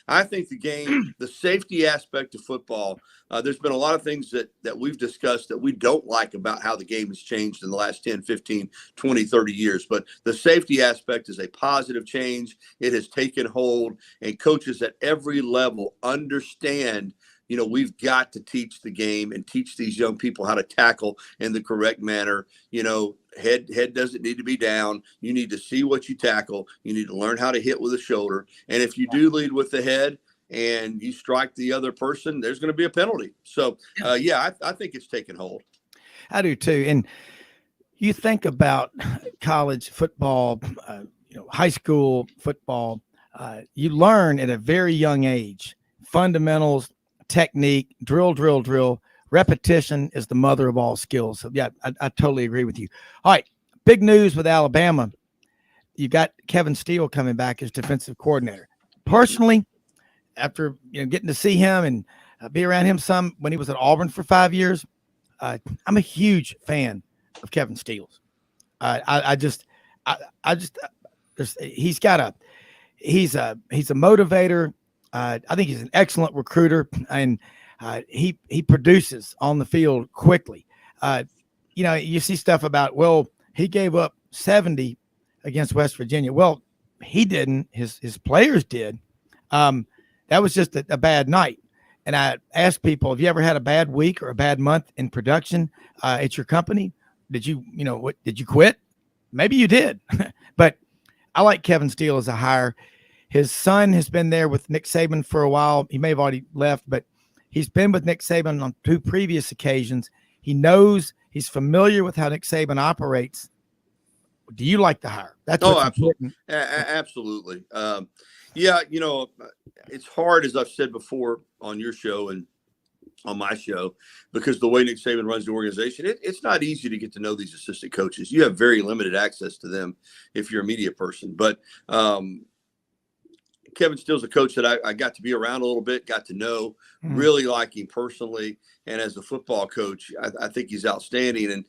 I think the game, the safety aspect of football, there's been a lot of things that we've discussed that we don't like about how the game has changed in the last 10, 15, 20, 30 years. But the safety aspect is a positive change. It has taken hold, and coaches at every level understand we've got to teach the game and teach these young people how to tackle in the correct manner. Head doesn't need to be down. You need to see what you tackle. You need to learn how to hit with the shoulder. And if you do lead with the head and you strike the other person, there's going to be a penalty. So, I think it's taken hold. I do too. And you think about college football, high school football, you learn at a very young age fundamentals, technique, drill, repetition is the mother of all skills. So yeah, I totally agree with you. All right. Big news with Alabama. You got Kevin Steele coming back as defensive coordinator. Personally, after getting to see him and be around him some when he was at Auburn for 5 years, I'm a huge fan of Kevin Steele's. He's a motivator. I think he's an excellent recruiter, and he produces on the field quickly. You see stuff about, well, he gave up 70 against West Virginia. Well, he didn't. His players did. That was just a bad night. And I asked people, have you ever had a bad week or a bad month in production at your company? Did you quit? Maybe you did. But I like Kevin Steele as a hire. His son has been there with Nick Saban for a while. He may have already left, but he's been with Nick Saban on 2 previous occasions. He's familiar with how Nick Saban operates. Do you like the hire? That's absolutely. Absolutely. It's hard, as I've said before on your show and on my show, because the way Nick Saban runs the organization, it's not easy to get to know these assistant coaches. You have very limited access to them if you're a media person. But Kevin Steele's a coach that I got to be around a little bit, got to know, really like him personally. And as a football coach, I think he's outstanding. And,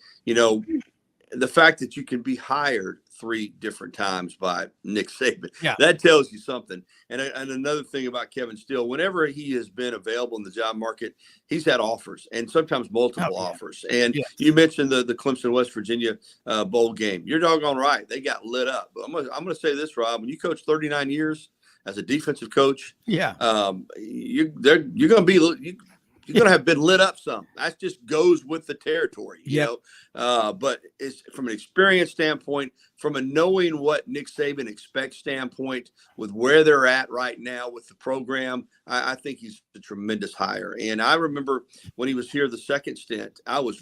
the fact that you can be hired 3 different times by Nick Saban, that tells you something. And another thing about Kevin Steele, whenever he has been available in the job market, he's had offers, and sometimes multiple offers. And you mentioned the Clemson West Virginia bowl game. You're doggone right. They got lit up. But I'm gonna say this, Rob. When you coach 39 years as a defensive coach, you're gonna have been lit up some. That just goes with the territory, you know. But it's from an experience standpoint, from a knowing what Nick Saban expects standpoint, with where they're at right now with the program, I think he's a tremendous hire. And I remember when he was here the second stint, I was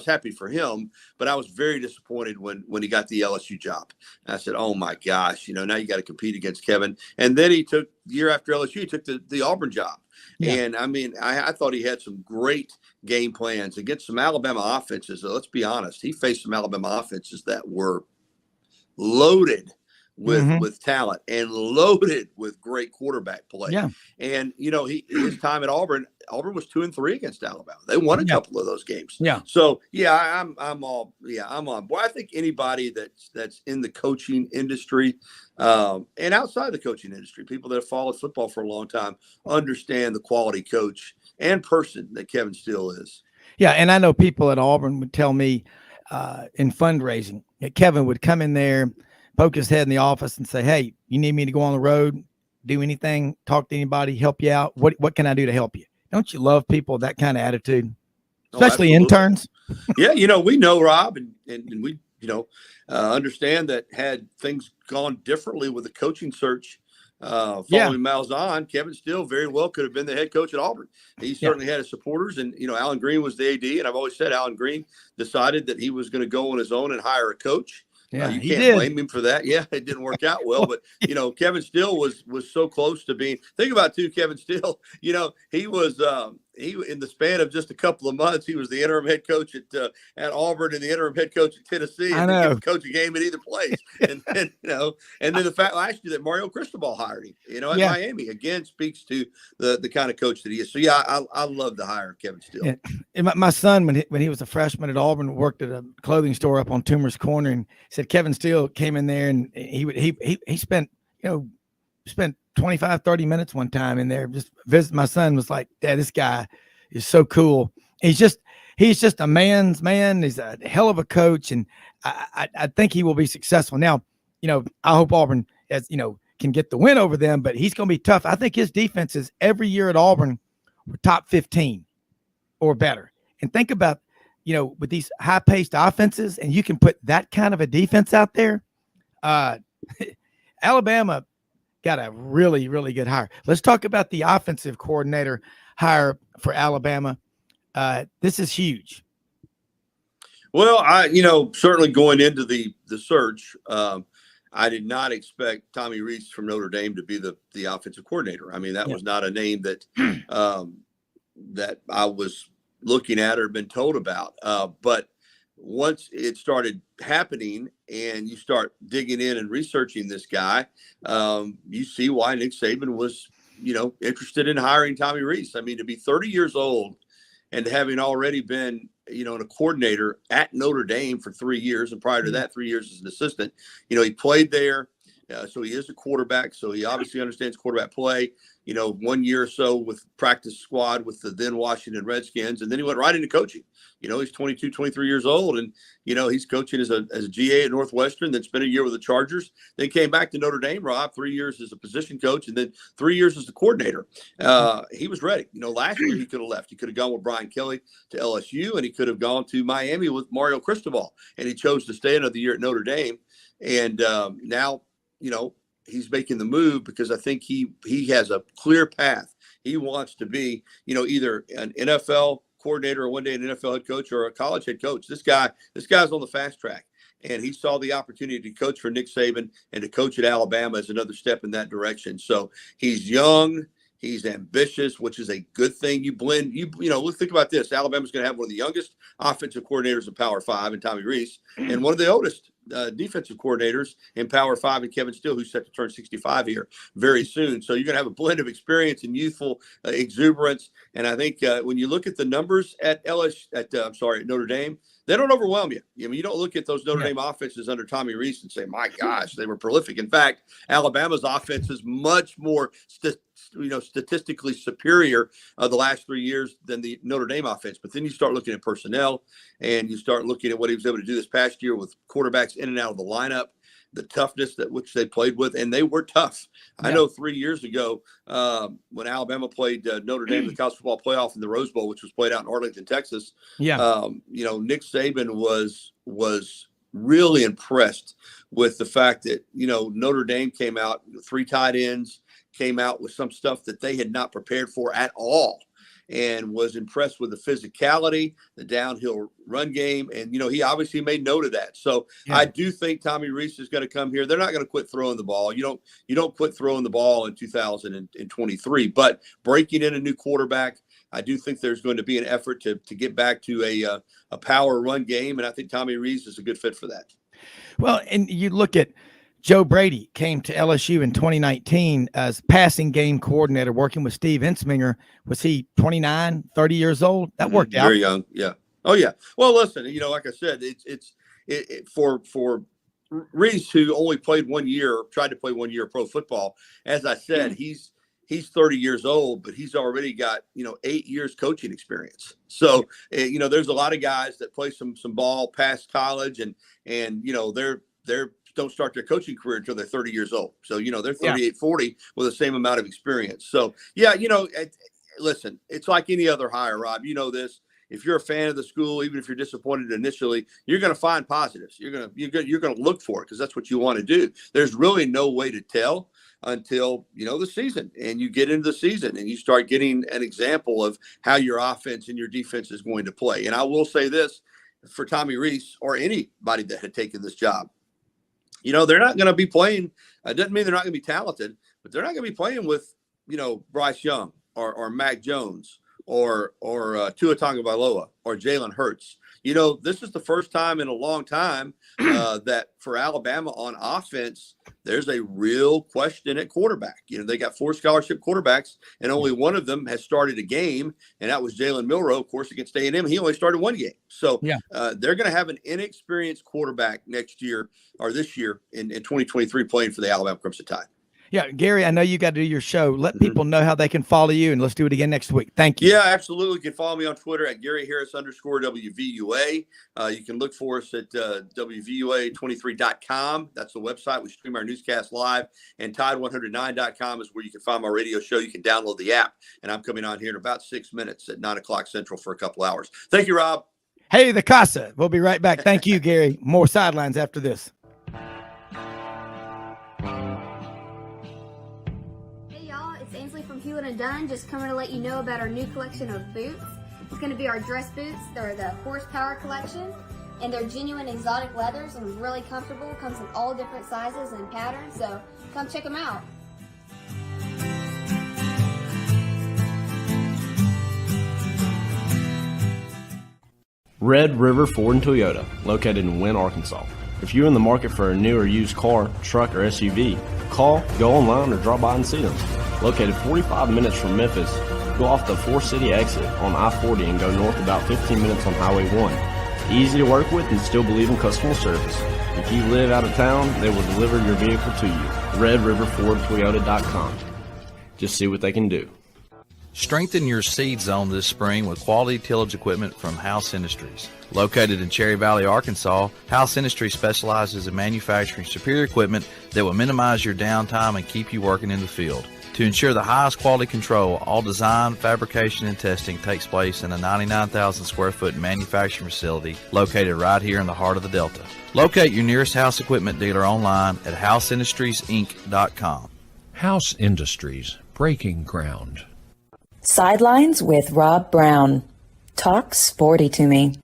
happy for him, but I was very disappointed when he got the LSU job. And I said, oh my gosh, now you got to compete against Kevin. And then he took, year after LSU, he took the Auburn job. And I thought he had some great game plans against some Alabama offenses. So let's be honest, he faced some Alabama offenses that were loaded with talent and loaded with great quarterback play. And his time at Auburn was 2-3 against Alabama. They won a couple of those games. So I'm on board. I think anybody that's in the coaching industry and outside the coaching industry, people that have followed football for a long time, understand the quality coach and person that Kevin Steele is. Yeah, and I know people at Auburn would tell me in fundraising that Kevin would come in there, poke his head in the office and say, hey, you need me to go on the road, do anything, talk to anybody, help you out? What can I do to help you? Don't you love people with that kind of attitude, especially interns? We know Rob, and we, understand that had things gone differently with the coaching search following Malzahn, Kevin Steele very well could have been the head coach at Auburn. He certainly had his supporters, and Alan Green was the AD, and I've always said Alan Green decided that he was going to go on his own and hire a coach. You can't blame him for that. It didn't work out well, but Kevin Steele was so close to being. Think about Kevin Steele. He was he in the span of just a couple of months, he was the interim head coach at Auburn and the interim head coach at Tennessee, and he could coach a game at either place. And then the fact last year that Mario Cristobal hired him, at Miami, again speaks to the kind of coach that he is. So I love the hire of Kevin Steele. And my son, when he was a freshman at Auburn, worked at a clothing store up on Toomer's Corner, and said Kevin Steele came in there and he spent 25, 30 minutes one time in there just visit. My son was like, Dad, this guy is so cool. He's just a man's man. He's a hell of a coach, and I think he will be successful. Now, I hope Auburn can get the win over them, but he's going to be tough. I think his defenses every year at Auburn were top 15 or better. And think about, with these high-paced offenses, and you can put that kind of a defense out there. Alabama got a really, really good hire. Let's talk about the offensive coordinator hire for Alabama. This is huge. Well, certainly going into the search, I did not expect Tommy Rees from Notre Dame to be the offensive coordinator. I mean, that was not a name that that I was looking at or been told about. But once it started happening and you start digging in and researching this guy, you see why Nick Saban was, interested in hiring Tommy Rees. I mean, to be 30 years old and having already been, a coordinator at Notre Dame for 3 years, and prior to that, 3 years as an assistant, he played there. So he is a quarterback. So he obviously understands quarterback play, 1 year or so with practice squad with the then Washington Redskins. And then he went right into coaching. He's 22, 23 years old. And, he's coaching as a GA at Northwestern, then spent a year with the Chargers, then came back to Notre Dame, Rob, 3 years as a position coach, and then 3 years as the coordinator. He was ready. Last year he could have left. He could have gone with Brian Kelly to LSU, and he could have gone to Miami with Mario Cristobal. And he chose to stay another year at Notre Dame. And now, he's making the move because I think he has a clear path. He wants to be, either an NFL coordinator or one day an NFL head coach or a college head coach. This guy's on the fast track, and he saw the opportunity to coach for Nick Saban and to coach at Alabama as another step in that direction. So he's young. He's ambitious, which is a good thing. Let's think about this. Alabama's going to have one of the youngest offensive coordinators in Power 5 in Tommy Rees, and one of the oldest defensive coordinators in Power 5 and Kevin Steele, who's set to turn 65 here very soon. So you're going to have a blend of experience and youthful exuberance. And I think when you look at the numbers at Notre Dame, they don't overwhelm you. You don't look at those Notre Dame offenses under Tommy Rees and say, my gosh, they were prolific. In fact, Alabama's offense is much more statistically superior the last 3 years than the Notre Dame offense. But then you start looking at personnel, and you start looking at what he was able to do this past year with quarterbacks in and out of the lineup, the toughness which they played with, and they were tough. I know 3 years ago when Alabama played Notre Dame in the college football playoff in the Rose Bowl, which was played out in Arlington, Texas. Nick Saban was really impressed with the fact that, Notre Dame came out, 3 tight ends, came out with some stuff that they had not prepared for at all, and was impressed with the physicality, the downhill run game. And, he obviously made note of that. So I do think Tommy Rees is going to come here. They're not going to quit throwing the ball. You don't quit throwing the ball in 2023, but breaking in a new quarterback, I do think there's going to be an effort to get back to a power run game. And I think Tommy Rees is a good fit for that. Well, and you look at Joe Brady came to LSU in 2019 as passing game coordinator, working with Steve Ensminger. Was he 29, 30 years old? That worked out. Very young. Yeah. Oh yeah. Well, listen, like I said, it's for Rees, who only played 1 year, tried to play 1 year pro football. As I said, he's 30 years old, but he's already got, 8 years coaching experience. So, there's a lot of guys that play some ball past college and they're don't start their coaching career until they're 30 years old. So, they're 38, 40 with the same amount of experience. So, listen, it's like any other hire, Rob. You know this. If you're a fan of the school, even if you're disappointed initially, you're going to find positives. You're going to look for it because that's what you want to do. There's really no way to tell until, the season, and you get into the season and you start getting an example of how your offense and your defense is going to play. And I will say this for Tommy Rees or anybody that had taken this job, they're not going to be playing. It doesn't mean they're not going to be talented, but they're not going to be playing with, Bryce Young or Mac Jones or Tua Tagovailoa or Jalen Hurts. This is the first time in a long time that for Alabama on offense, there's a real question at quarterback. They got 4 scholarship quarterbacks, and only one of them has started a game, and that was Jalen Milroe, of course, against A&M. He only started 1 game. So they're going to have an inexperienced quarterback next year or this year in 2023 playing for the Alabama Crimson Tide. Yeah, Gary, I know you got to do your show. Let people know how they can follow you, and let's do it again next week. Thank you. Yeah, absolutely. You can follow me on Twitter at GaryHarris_WVUA. You can look for us at WVUA23.com. That's the website. We stream our newscast live. And Tide109.com is where you can find my radio show. You can download the app. And I'm coming on here in about 6 minutes at 9 o'clock Central for a couple hours. Thank you, Rob. Hey, the Casa. We'll be right back. Thank you, Gary. More Sidelines after this. And Done, just coming to let you know about our new collection of boots. It's going to be our dress boots. They're the Horsepower collection, and they're genuine exotic leathers and really comfortable. Comes in all different sizes and patterns, so come check them out. Red River Ford and Toyota, located in Wynne, Arkansas. If you're in the market for a new or used car, truck, or SUV, call, go online, or drop by and see them. Located 45 minutes from Memphis, go off the 4-city exit on I-40 and go north about 15 minutes on Highway 1. Easy to work with and still believe in customer service. If you live out of town, they will deliver your vehicle to you. RedRiverFordToyota.com. Just see what they can do. Strengthen your seed zone this spring with quality tillage equipment from House Industries. Located in Cherry Valley, Arkansas, House Industries specializes in manufacturing superior equipment that will minimize your downtime and keep you working in the field. To ensure the highest quality control, all design, fabrication, and testing takes place in a 99,000 square foot manufacturing facility located right here in the heart of the Delta. Locate your nearest House equipment dealer online at houseindustriesinc.com. House Industries, breaking ground. Sidelines with Rob Browne. Talk sporty to me.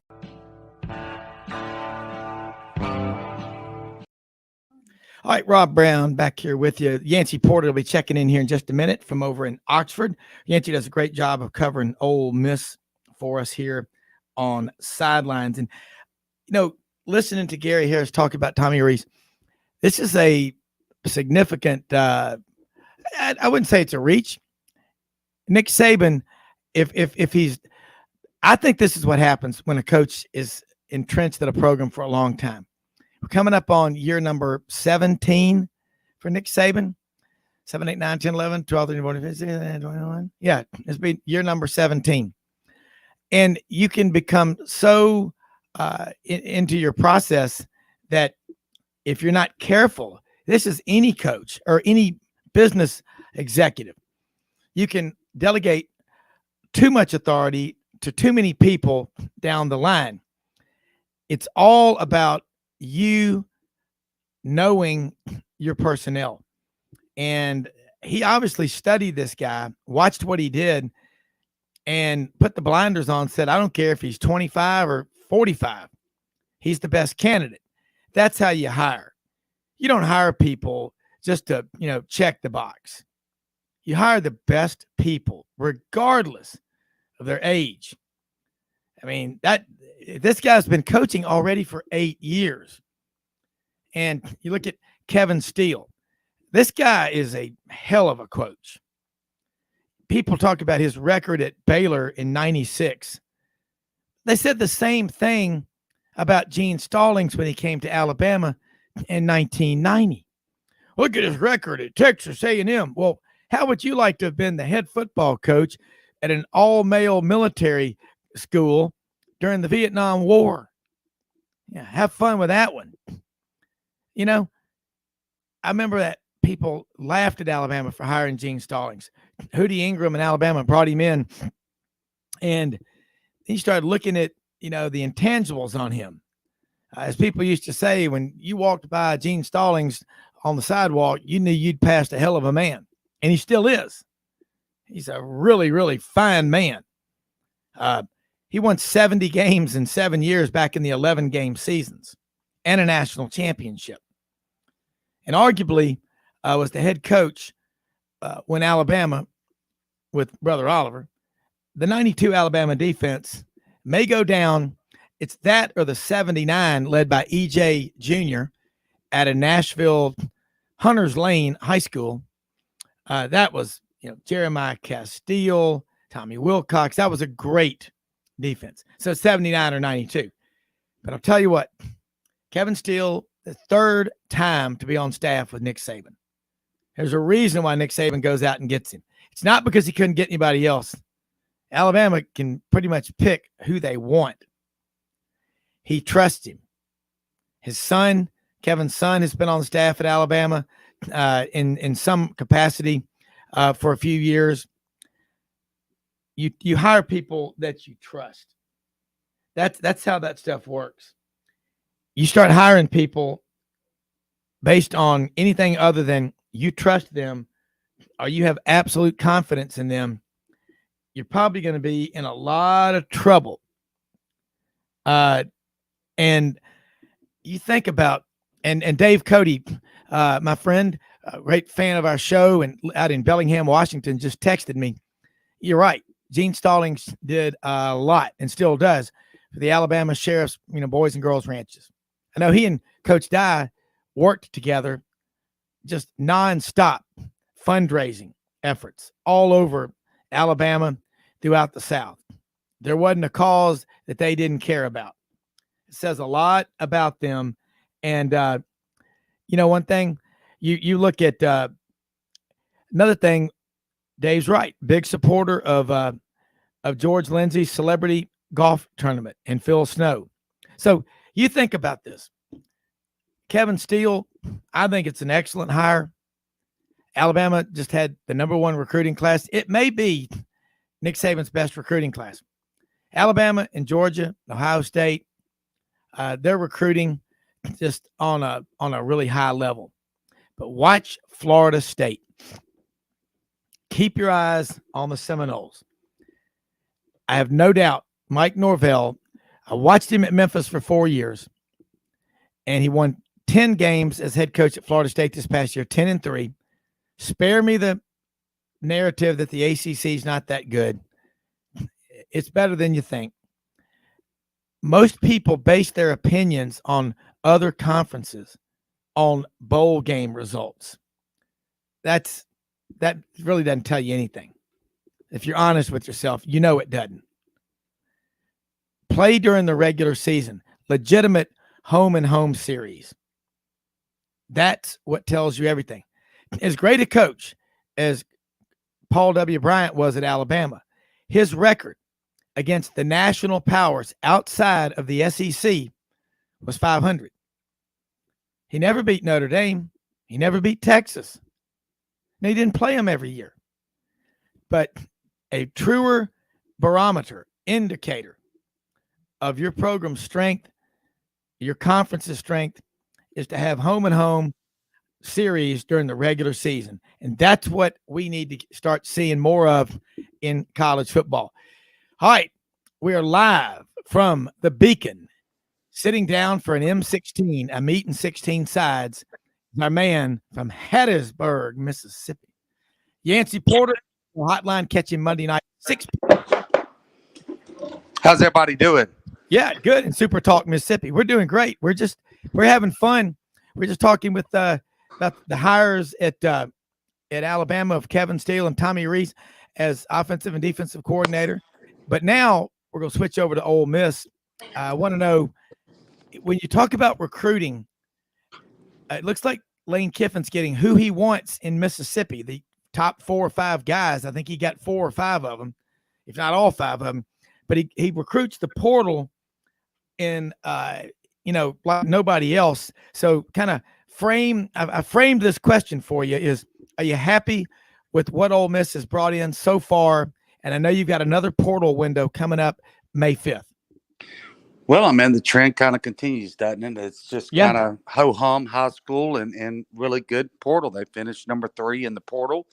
All right, Rob Browne back here with you. Yancy Porter will be checking in here in just a minute from over in Oxford. Yancy does a great job of covering Ole Miss for us here on Sidelines. And, listening to Gary Harris talk about Tommy Rees, this is a significant, I wouldn't say it's a reach. Nick Saban, if he's, I think this is what happens when a coach is entrenched at a program for a long time. We're coming up on year number 17 for Nick Saban. 7, 8, 9, 10, 11, 12, 13, 14, 15, 16, 21. Yeah, it's been year number 17. And you can become so into your process that if you're not careful, this is any coach or any business executive. You can delegate too much authority to too many people down the line. It's all about you knowing your personnel. And he obviously studied this guy, watched what he did, and put the blinders on, said, I don't care if he's 25 or 45. He's the best candidate. That's how you hire. You don't hire people just to, check the box. You hire the best people, regardless of their age. I mean, this guy's been coaching already for 8 years. And you look at Kevin Steele. This guy is a hell of a coach. People talk about his record at Baylor in 96. They said the same thing about Gene Stallings when he came to Alabama in 1990. Look at his record at Texas A&M. Well, how would you like to have been the head football coach at an all-male military school during the Vietnam War? Yeah, have fun with that one. I remember that people laughed at Alabama for hiring Gene Stallings. Hootie Ingram in Alabama brought him in, and he started looking at, the intangibles on him. As people used to say, when you walked by Gene Stallings on the sidewalk, you knew you'd passed a hell of a man. And he still is. He's a really, really fine man. He won 70 games in 7 years back in the 11-game seasons and a national championship. And arguably was the head coach when Alabama, with Brother Oliver, the 92 Alabama defense may go down. It's that or the 79 led by E.J. Jr. at a Nashville Hunters Lane High School. That was, Jeremiah Castile, Tommy Wilcox. That was a great defense. So 79 or 92. But I'll tell you what, Kevin Steele, the third time to be on staff with Nick Saban. There's a reason why Nick Saban goes out and gets him. It's not because he couldn't get anybody else. Alabama can pretty much pick who they want. He trusts him. His son, Kevin's son, has been on staff at Alabama in some capacity for a few years. You hire people that you trust. That's how that stuff works. You start hiring people based on anything other than you trust them or you have absolute confidence in them, you're probably going to be in a lot of trouble. And you think about, and Dave Cody, my friend, a great fan of our show and out in Bellingham, Washington, just texted me. You're right. Gene Stallings did a lot and still does for the Alabama Sheriff's, Boys and Girls Ranches. I know he and Coach Dye worked together, just nonstop fundraising efforts all over Alabama, throughout the South. There wasn't a cause that they didn't care about. It says a lot about them. And, one thing, you look at another thing, Dave's right. Big supporter of George Lindsay's celebrity golf tournament and Phil Snow. So you think about this. Kevin Steele, I think it's an excellent hire. Alabama just had the #1 recruiting class. It may be Nick Saban's best recruiting class. Alabama and Georgia, Ohio State, they're recruiting just on a really high level. But watch Florida State. Keep your eyes on the Seminoles. I have no doubt Mike Norvell, I watched him at Memphis for 4 years, and he won 10 games as head coach at Florida State this past year, 10-3. Spare me the narrative that the ACC is not that good. It's better than you think. Most people base their opinions on other conferences, on bowl game results. That really doesn't tell you anything. If you're honest with yourself, it doesn't. Play during the regular season, legitimate home and home series. That's what tells you everything. As great a coach as Paul W. Bryant was at Alabama, his record against the national powers outside of the SEC was 500. He never beat Notre Dame. He never beat Texas. And he didn't play them every year. But a truer barometer, indicator of your program's strength, your conference's strength, is to have home and home series during the regular season. And that's what we need to start seeing more of in college football. All right, we are live from the Beacon, sitting down for an M16, a meat and 16 sides. My man from Hattiesburg, Mississippi, Yancy Porter, Hotline, catch him Monday night, 6 p.m. How's everybody doing? Yeah, good. In Super Talk, Mississippi. We're doing great. We're having fun. We're just talking with about the hires at Alabama of Kevin Steele and Tommy Rees as offensive and defensive coordinator. But now we're going to switch over to Ole Miss. I want to know, when you talk about recruiting, it looks like Lane Kiffin's getting who he wants in Mississippi, the top 4 or 5 guys. I think he got 4 or 5 of them, if not all 5 of them. But he recruits the portal in, like nobody else. So kind of I framed this question for you is, are you happy with what Ole Miss has brought in so far? And I know you've got another portal window coming up May 5th. Well, the trend kind of continues, doesn't it? It's just kind of ho-hum high school and really good portal. They finished number 3 in the portal,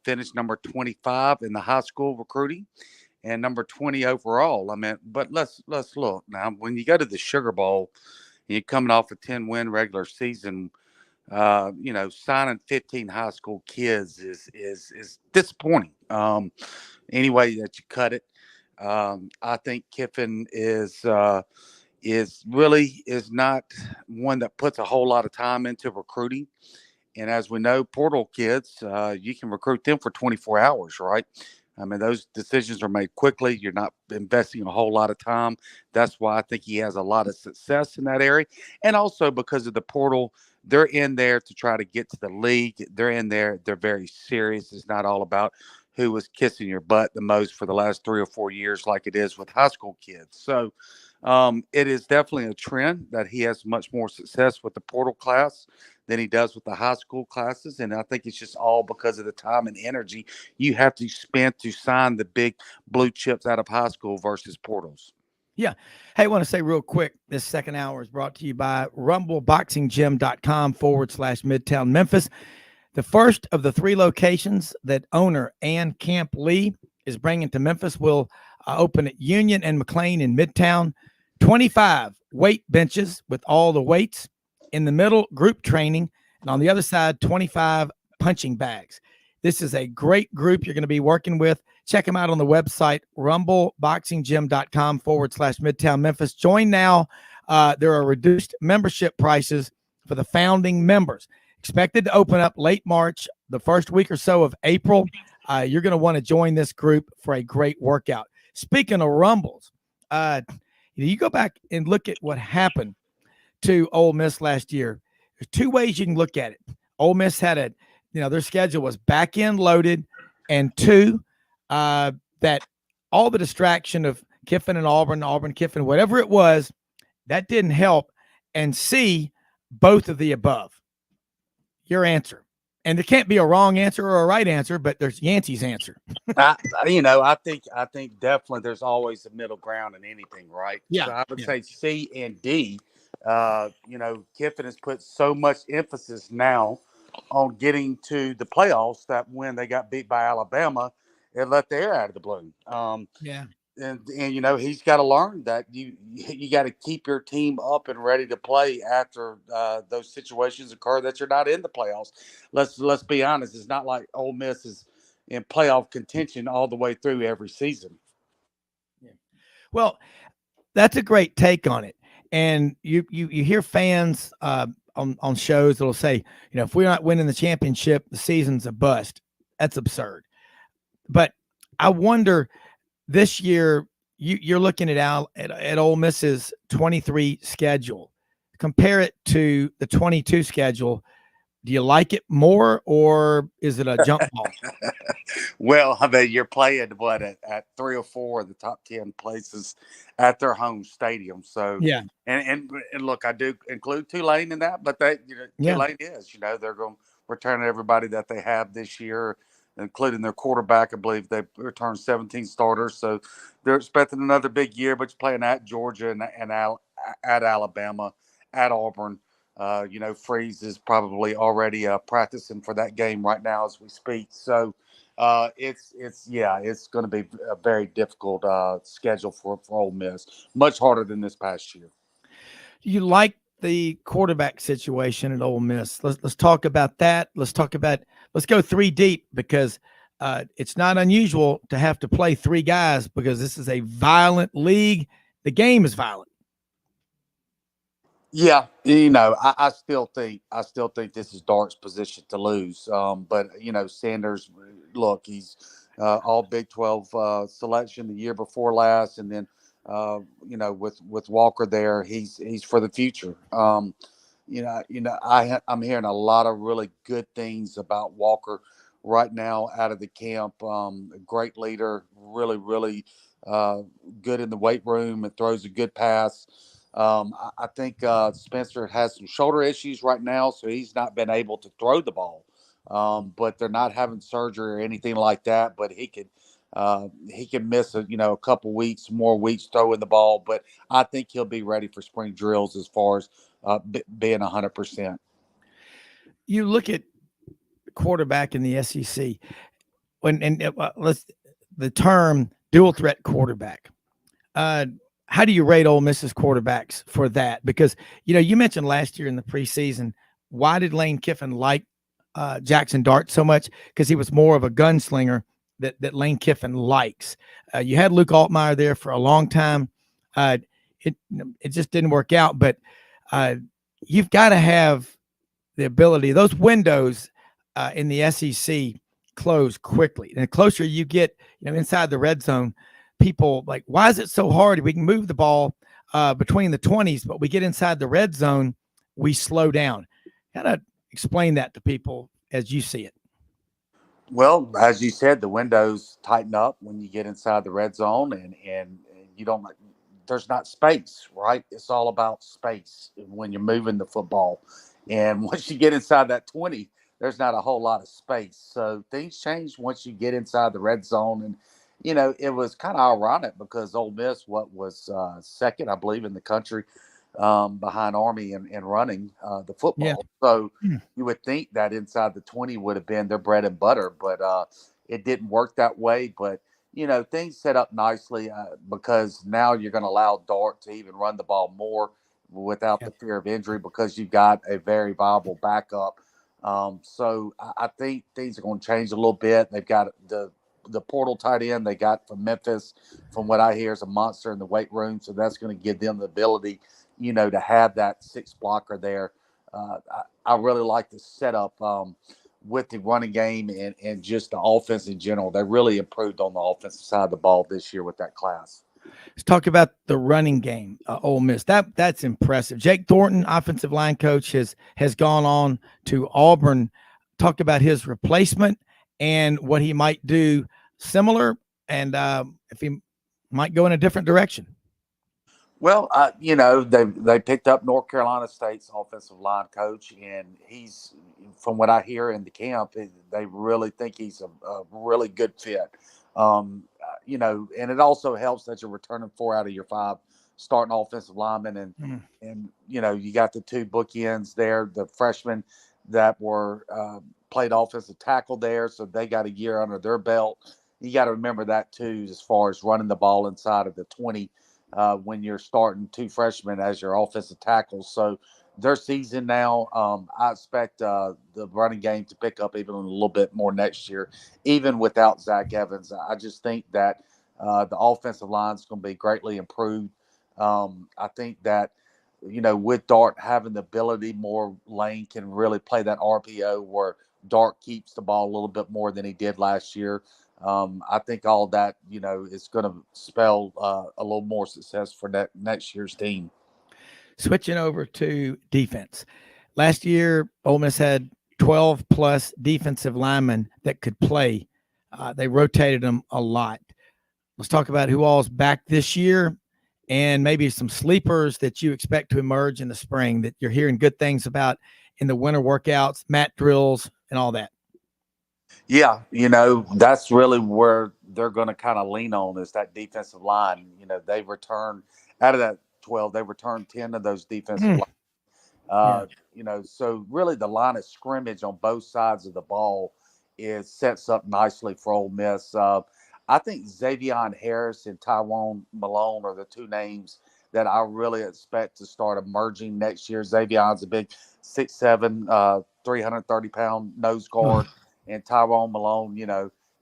finished number 25 in the high school recruiting, and number 20 overall. But let's look now. When you go to the Sugar Bowl, and you're coming off a 10-win regular season, signing 15 high school kids is disappointing. Any way that you cut it. I think Kiffin is not one that puts a whole lot of time into recruiting. And as we know, portal kids, you can recruit them for 24 hours, right? Those decisions are made quickly. You're not investing a whole lot of time. That's why I think he has a lot of success in that area. And also because of the portal, they're in there to try to get to the league. They're in there. They're very serious. It's not all about who was kissing your butt the most for the last 3 or 4 years like it is with high school kids. So it is definitely a trend that he has much more success with the portal class than he does with the high school classes. And I think it's just all because of the time and energy you have to spend to sign the big blue chips out of high school versus portals. Yeah. Hey, I want to say real quick, this second hour is brought to you by rumbleboxinggym.com/Midtown Memphis. The first of the 3 locations that owner Ann Camp Lee is bringing to Memphis will open at Union and McLean in Midtown. 25 weight benches with all the weights. In the middle, group training. And on the other side, 25 punching bags. This is a great group you're going to be working with. check them out on the website, rumbleboxinggym.com/Midtown Memphis. Join now. There are reduced membership prices for the founding members. Expected to open up late March, the first week or so of April. You're going to want to join this group for a great workout. Speaking of Rumbles, you go back and look at what happened to Ole Miss last year. There's two ways you can look at it. Ole Miss had their schedule was back end loaded, and two, that all the distraction of Kiffin and Auburn, Kiffin, whatever it was, that didn't help. And C, both of the above. Your answer. And there can't be a wrong answer or a right answer, but there's Yancy's answer. I think definitely there's always a middle ground in anything, right? Yeah. So I would say C and D. Kiffin has put so much emphasis now on getting to the playoffs that when they got beat by Alabama, it let the air out of the balloon. And he's got to learn that you got to keep your team up and ready to play after those situations occur that you're not in the playoffs. Let's be honest. It's not like Ole Miss is in playoff contention all the way through every season. Yeah. Well, that's a great take on it. And you hear fans on shows that'll say, if we're not winning the championship, the season's a bust. That's absurd. But I wonder, this year, you're looking at Ole Miss's 23 schedule. Compare it to the 22 schedule. Do you like it more, or is it a jump ball? Well, I mean, you're playing at 3 or 4 of the top 10 places at their home stadium. So yeah, and look, I do include Tulane in that, but Tulane is, they're going to return everybody that they have this year, including their quarterback. I believe they returned 17 starters, so they're expecting another big year. But you're playing at Georgia and at Alabama, at Auburn. Freeze is probably already practicing for that game right now as we speak. So it's going to be a very difficult schedule for Ole Miss, much harder than this past year. You like the quarterback situation at Ole Miss? Let's talk about that. Let's go 3 deep, because it's not unusual to have to play 3 guys, because this is a violent league. The game is violent. Yeah, I still think this is Dart's position to lose. But Sanders, look, he's all Big 12 selection the year before last, and then with Walker there, he's for the future. I'm hearing a lot of really good things about Walker right now out of the camp. A great leader, really, really good in the weight room, and throws a good pass. I think Spencer has some shoulder issues right now, so he's not been able to throw the ball. But they're not having surgery or anything like that. But he can miss a couple more weeks throwing the ball. But I think he'll be ready for spring drills as far as being 100%. You look at quarterback in the SEC, the term dual threat quarterback. How do you rate Ole Miss's quarterbacks for that? Because, you mentioned last year in the preseason, why did Lane Kiffin like Jackson Dart so much? Because he was more of a gunslinger that Lane Kiffin likes. You had Luke Altmaier there for a long time. It just didn't work out. But you've got to have the ability. Those windows in the SEC close quickly. And the closer you get inside the red zone, people like, why is it so hard? We can move the ball between the 20s, but we get inside the red zone, we slow down. Kind of explain that to people as you see it. Well, as you said, the windows tighten up when you get inside the red zone, and you don't. There's not space, right? It's all about space when you're moving the football, and once you get inside that 20, there's not a whole lot of space. So things change once you get inside the red zone, and it was kind of ironic because Ole Miss, was second, I believe, in the country behind Army in running the football. Yeah. So you would think that inside the 20 would have been their bread and butter, but it didn't work that way. But, things set up nicely because now you're going to allow Dart to even run the ball more without the fear of injury because you've got a very viable backup. So I think things are going to change a little bit. They've got the the portal tight end they got from Memphis, from what I hear, is a monster in the weight room. So that's going to give them the ability, to have that six blocker there. I really like the setup with the running game and just the offense in general. They really improved on the offensive side of the ball this year with that class. Let's talk about the running game. Ole Miss, that's impressive. Jake Thornton, offensive line coach, has gone on to Auburn. Talk about his replacement and what he might do similar, and if he might go in a different direction. Well, they picked up North Carolina State's offensive line coach, and he's, from what I hear in the camp, they really think he's a really good fit. And it also helps that you're returning 4 out of your 5 starting offensive linemen, and you got the 2 bookends there, the freshmen that were played offensive tackle there, so they got a year under their belt. You got to remember that too, as far as running the ball inside of the 20. When you're starting 2 freshmen as your offensive tackles. So their season now, I expect the running game to pick up even a little bit more next year, even without Zach Evans. I just think that the offensive line is going to be greatly improved. I think that, with Dart having the ability, more Lane can really play that RPO where Dart keeps the ball a little bit more than he did last year. I think all that, is going to spell a little more success for next year's team. Switching over to defense. Last year, Ole Miss had 12 plus defensive linemen that could play. They rotated them a lot. Let's talk about who all's back this year and maybe some sleepers that you expect to emerge in the spring that you're hearing good things about in the winter workouts, mat drills, and all that. Yeah, that's really where they're going to kind of lean on, is that defensive line. They returned out of that 12, they returned 10 of those defensive line. So really the line of scrimmage on both sides of the ball sets up nicely for Ole Miss. I think Xavion Harris and Tywone Malone are the 2 names that I really expect to start emerging next year. Xavion's a big 6'7", 330-pound nose guard. And Tyrone Malone,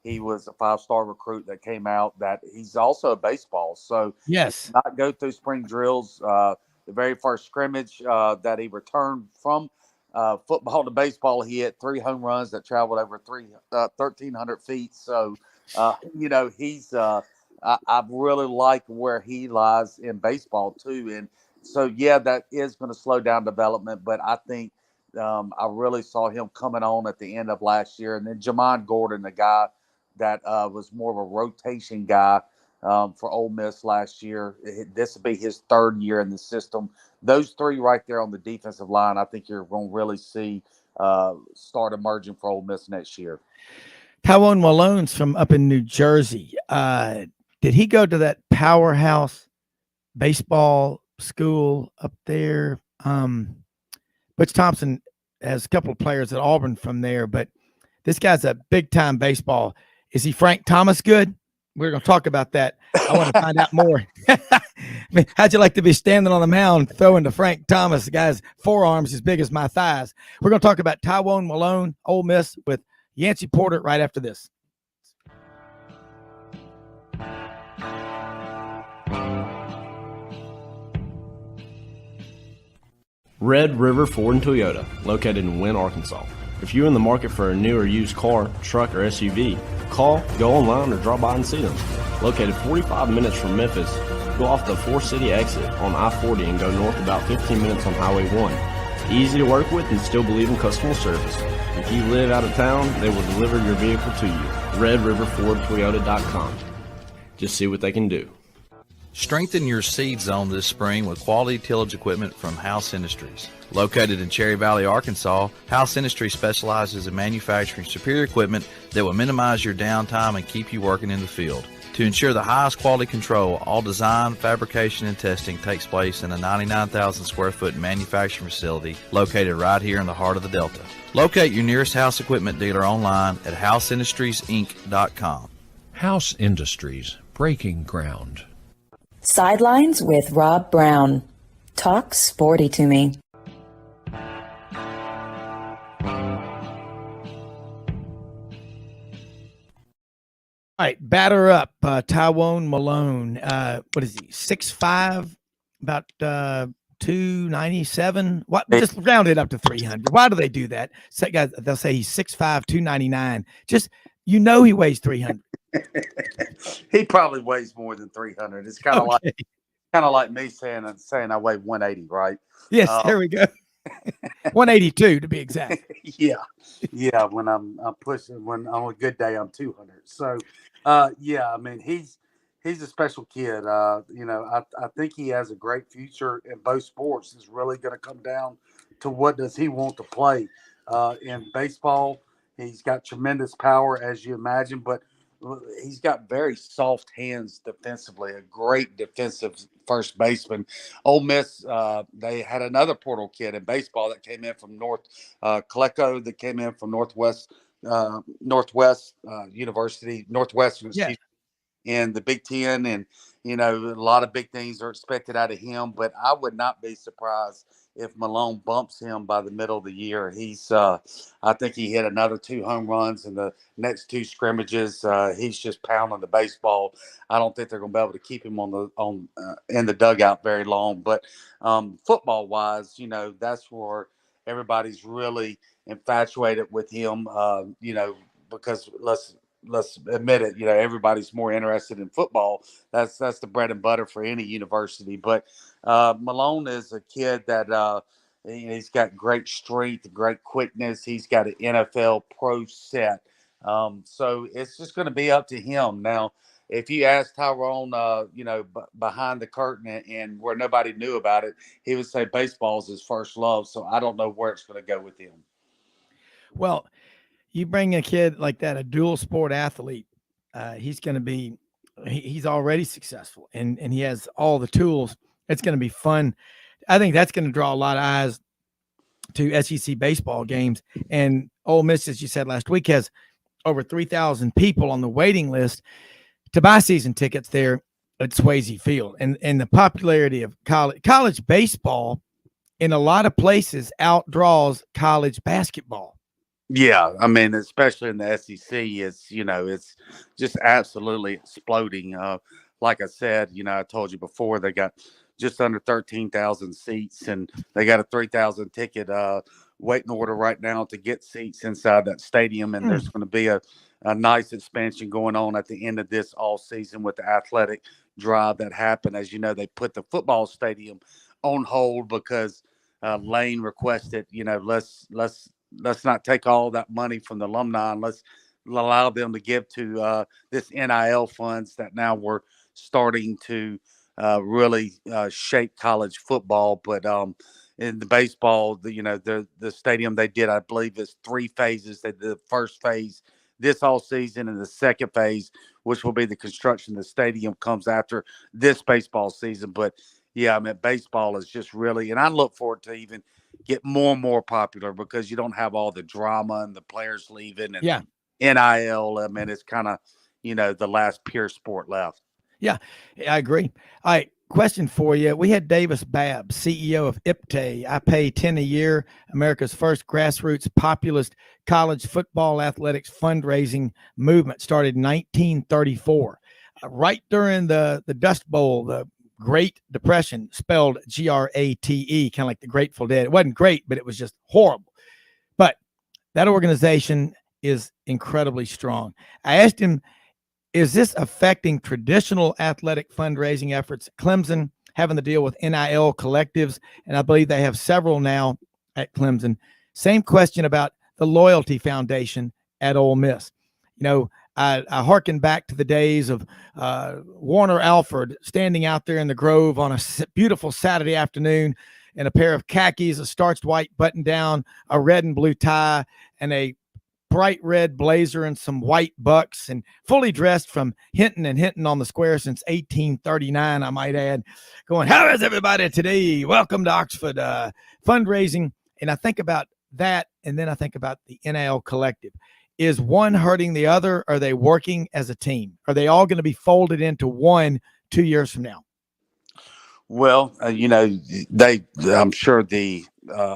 he was a 5-star recruit that came out, that he's also a baseball. So yes, not go through spring drills. The very first scrimmage that he returned from football to baseball, he hit 3 home runs that traveled over 1,300 feet. So, he's I really like where he lies in baseball too. And so, yeah, that is going to slow down development, but I think I really saw him coming on at the end of last year. And then Jamon Gordon, the guy that was more of a rotation guy for Ole Miss last year. This will be his 3rd year in the system. Those 3 right there on the defensive line, I think you're going to really see start emerging for Ole Miss next year. Tywone Malone's from up in New Jersey. Did he go to that powerhouse baseball school up there? Butch Thompson has a couple of players at Auburn from there, but this guy's a big-time baseball. Is he Frank Thomas good? We're going to talk about that. I want to find out more. I mean, how'd you like to be standing on the mound throwing to Frank Thomas? The guy's forearms as big as my thighs. We're going to talk about Tywone Malone, Ole Miss, with Yancy Porter right after this. Red River Ford and Toyota, located in Wynne, Arkansas. If you're in the market for a new or used car, truck, or SUV, call, go online, or drop by and see them. Located 45 minutes from Memphis, go off the 4-city exit on I-40 and go north about 15 minutes on Highway 1. Easy to work with and still believe in customer service. If you live out of town, they will deliver your vehicle to you. RedRiverFordToyota.com. Just see what they can do. Strengthen your seed zone this spring with quality tillage equipment from House Industries. Located in Cherry Valley, Arkansas, House Industries specializes in manufacturing superior equipment that will minimize your downtime and keep you working in the field. To ensure the highest quality control, all design, fabrication, and testing takes place in a 99,000 square foot manufacturing facility located right here in the heart of the Delta. Locate your nearest House equipment dealer online at houseindustriesinc.com. House Industries, breaking ground. Sidelines with Rob Browne. Talk sporty to me. All right, batter up, Tyrone Malone. What is he? 6'5", about 297. What? Just round it up to 300. Why do they do that? So, guys, they'll say he's 6'5", 299. Just he weighs 300. He probably weighs more than 300. It's kind of like me saying I weigh 180, right? Yes, there we go. 182 to be exact. Yeah. When I'm pushing, when on a good day I'm 200. So, I mean he's a special kid. I think he has a great future in both sports. It's really going to come down to what does he want to play. In baseball, he's got tremendous power, as you imagine, but he's got very soft hands defensively. A great defensive first baseman. Ole Miss, they had another portal kid in baseball that came in from Coleco, that came in from Northwestern, in the Big Ten, and a lot of big things are expected out of him. But I would not be surprised if Malone bumps him by the middle of the year. I think he hit another 2 home runs in the next 2 scrimmages. He's just pounding the baseball. I don't think they're going to be able to keep him in the dugout very long. But football wise, that's where everybody's really infatuated with him. Because let's admit it, everybody's more interested in football. That's the bread and butter for any university. But Malone is a kid that he's got great strength, great quickness. He's got an NFL pro set. So it's just going to be up to him. Now, if you ask Tyrone, behind the curtain and where nobody knew about it, he would say baseball is his first love. So I don't know where it's going to go with him. Well, you bring a kid like that, a dual sport athlete, he's going to be, he's already successful and he has all the tools. It's going to be fun. I think that's going to draw a lot of eyes to SEC baseball games. And Ole Miss, as you said last week, has over 3,000 people on the waiting list to buy season tickets there at Swayze Field. And the popularity of college baseball in a lot of places outdraws college basketball. Yeah, I mean, especially in the SEC, it's just absolutely exploding. Like I said, I told you before, they got just under 13,000 seats, and they got a 3,000 ticket waiting order right now to get seats inside that stadium. And there's going to be a nice expansion going on at the end of this all season with the athletic drive that happened. As you know, they put the football stadium on hold because Lane requested, let's not take all that money from the alumni and let's allow them to give to this NIL funds that now we're starting to really shape college football. But in the baseball, the stadium they did, I believe, is 3 phases. They did the first phase this all season, and the second phase, which will be the construction of the stadium, comes after this baseball season. But yeah, I mean, baseball is just really, and I look forward to even get more and more popular because you don't have all the drama and the players leaving and NIL. I mean, it's kind of, the last pure sport left. Yeah, I agree. All right, question for you. We had Davis Babb, CEO of IPTAY, I Pay 10 a Year, America's first grassroots populist college football athletics fundraising movement, started in 1934. Right during the Dust Bowl, the Great Depression, spelled GRATE, kind of like the Grateful Dead. It wasn't great, but it was just horrible. But that organization is incredibly strong. I asked him, is this affecting traditional athletic fundraising efforts at Clemson, having to deal with NIL collectives? And I believe they have several now at Clemson. Same question about the Loyalty Foundation at Ole Miss. I hearken back to the days of Warner Alford standing out there in the Grove on a beautiful Saturday afternoon in a pair of khakis, a starched white button down, a red and blue tie, and a bright red blazer and some white bucks, and fully dressed from Hinton and Hinton on the Square since 1839, I might add, going, how is everybody today? Welcome to Oxford fundraising. And I think about that, and then I think about the NIL collective. Is one hurting the other? Are they working as a team? Are they all going to be folded into one 2 years from now? Well, I'm sure the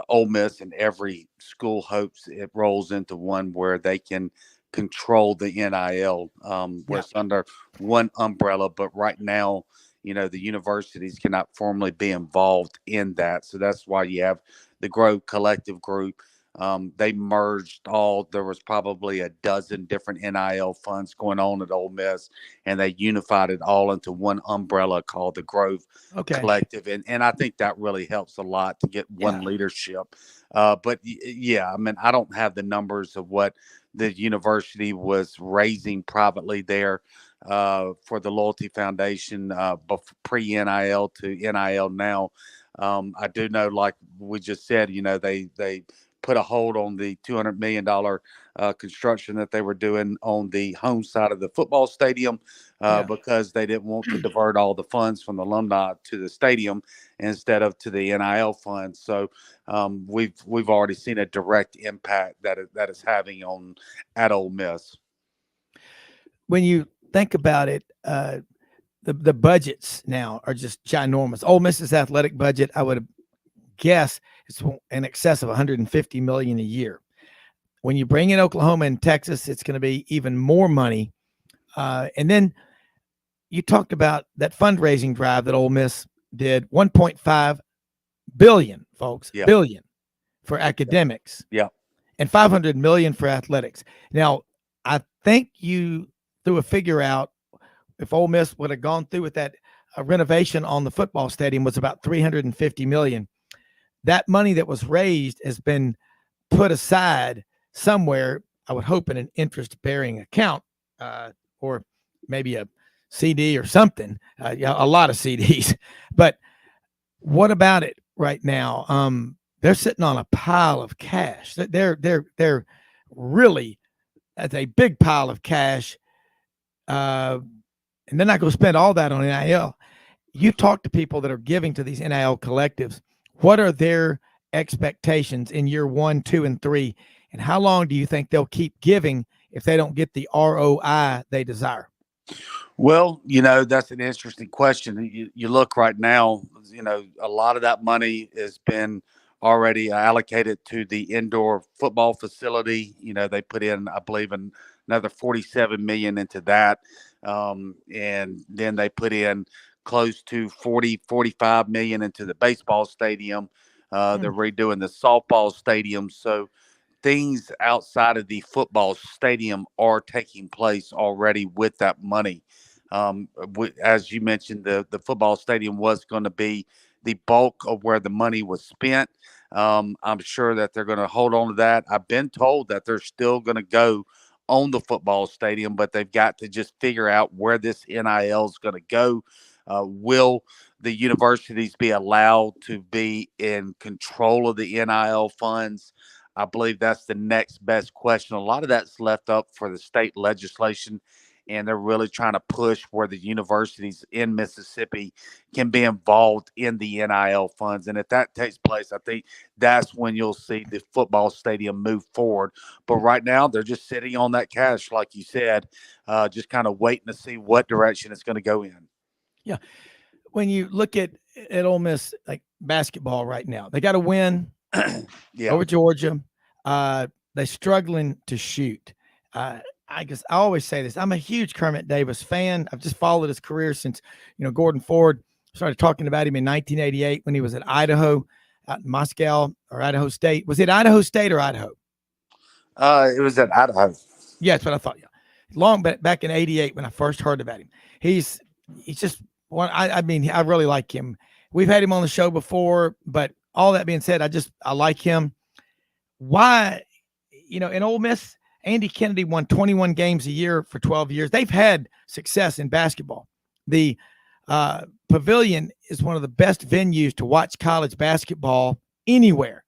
Ole Miss and every school hopes it rolls into one where they can control the NIL, where it's under one umbrella. But right now, the universities cannot formally be involved in that. So that's why you have the Grow Collective Group. They merged there was probably a dozen different NIL funds going on at Ole Miss, and they unified it all into one umbrella called the Grove Collective. And I think that really helps a lot to get one leadership. But yeah, I mean, I don't have the numbers of what the university was raising privately there for the Loyalty Foundation pre-NIL to NIL now. I do know, like we just said, they put a hold on the $200 million construction that they were doing on the home side of the football stadium because they didn't want to divert all the funds from the alumni to the stadium instead of to the NIL funds. So we've already seen a direct impact that is having at Ole Miss. When you think about it, the budgets now are just ginormous. Ole Miss's athletic budget, I would guess, it's in excess of $150 million a year. When you bring in Oklahoma and Texas, it's going to be even more money. And then you talked about that fundraising drive that Ole Miss did, $1.5 billion, folks, billion for academics, and $500 million for athletics. Now, I think you threw a figure out. If Ole Miss would have gone through with that renovation on the football stadium, was about $350 million. That money that was raised has been put aside somewhere, I would hope in an interest-bearing account or maybe a CD or something, a lot of CDs. But what about it right now? They're sitting on a pile of cash. They're really at a big pile of cash, and they're not going to spend all that on NIL. You talk to people that are giving to these NIL collectives. What are their expectations in year 1, 2, and 3? And how long do you think they'll keep giving if they don't get the ROI they desire? Well, that's an interesting question. You look right now, a lot of that money has been already allocated to the indoor football facility. They put in, I believe, another $47 million into that. And then they put in close to $45 million into the baseball stadium. They're redoing the softball stadium. So things outside of the football stadium are taking place already with that money. As you mentioned, the football stadium was going to be the bulk of where the money was spent. I'm sure that they're going to hold on to that. I've been told that they're still going to go on the football stadium, but they've got to just figure out where this NIL is going to go. Will the universities be allowed to be in control of the NIL funds? I believe that's the next best question. A lot of that's left up for the state legislation, and they're really trying to push where the universities in Mississippi can be involved in the NIL funds. And if that takes place, I think that's when you'll see the football stadium move forward. But right now, they're just sitting on that cash, like you said, just kind of waiting to see what direction it's going to go in. Yeah. When you look at Ole Miss, like basketball right now, they got to win over Georgia. They're struggling to shoot. I guess I always say this. I'm a huge Kermit Davis fan. I've just followed his career since, Gordon Ford started talking about him in 1988 when he was at Idaho, out in Moscow or Idaho State. Was it Idaho State or Idaho? It was at Idaho. Yeah, that's what I thought. Yeah. Long back in 88 when I first heard about him. He's just one. I mean, I really like him. We've had him on the show before, but all that being said, I like him. Why, in Ole Miss, Andy Kennedy won 21 games a year for 12 years. They've had success in basketball. The Pavilion is one of the best venues to watch college basketball anywhere.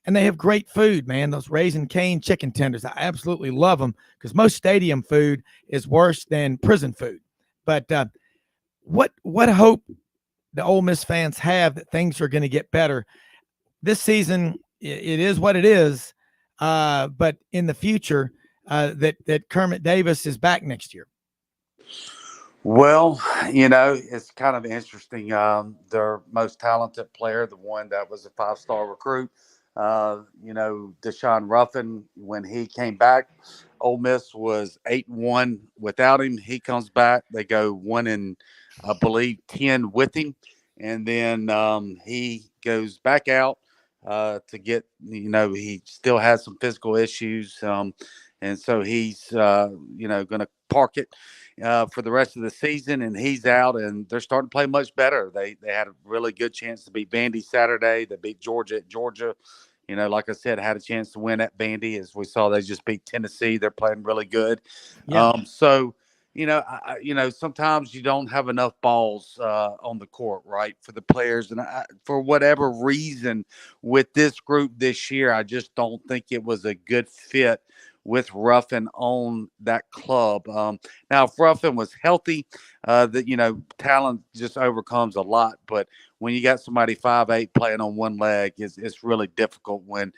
And they have great food, man. Those Raising Cane chicken tenders, I absolutely love them because most stadium food is worse than prison food. But what hope the Ole Miss fans have that things are going to get better this season? It is what it is. But in the future, that Kermit Davis is back next year. Well, it's kind of interesting. Their most talented player, the one that was a 5-star recruit, Deshaun Ruffin, when he came back, Ole Miss was 8-1 without him. He comes back. They go I believe 10 with him. And then he goes back out to get, he still has some physical issues. And so he's, going to park it for the rest of the season, and he's out, and they're starting to play much better. They had a really good chance to beat Vandy Saturday. They beat Georgia at Georgia. Like I said, had a chance to win at Vandy. As we saw, they just beat Tennessee. They're playing really good. Yeah. Sometimes you don't have enough balls on the court, right, for the players. And for whatever reason with this group this year, I just don't think it was a good fit with Ruffin on that club. Now, if Ruffin was healthy, talent just overcomes a lot. But when you got somebody 5'8" playing on one leg, it's really difficult when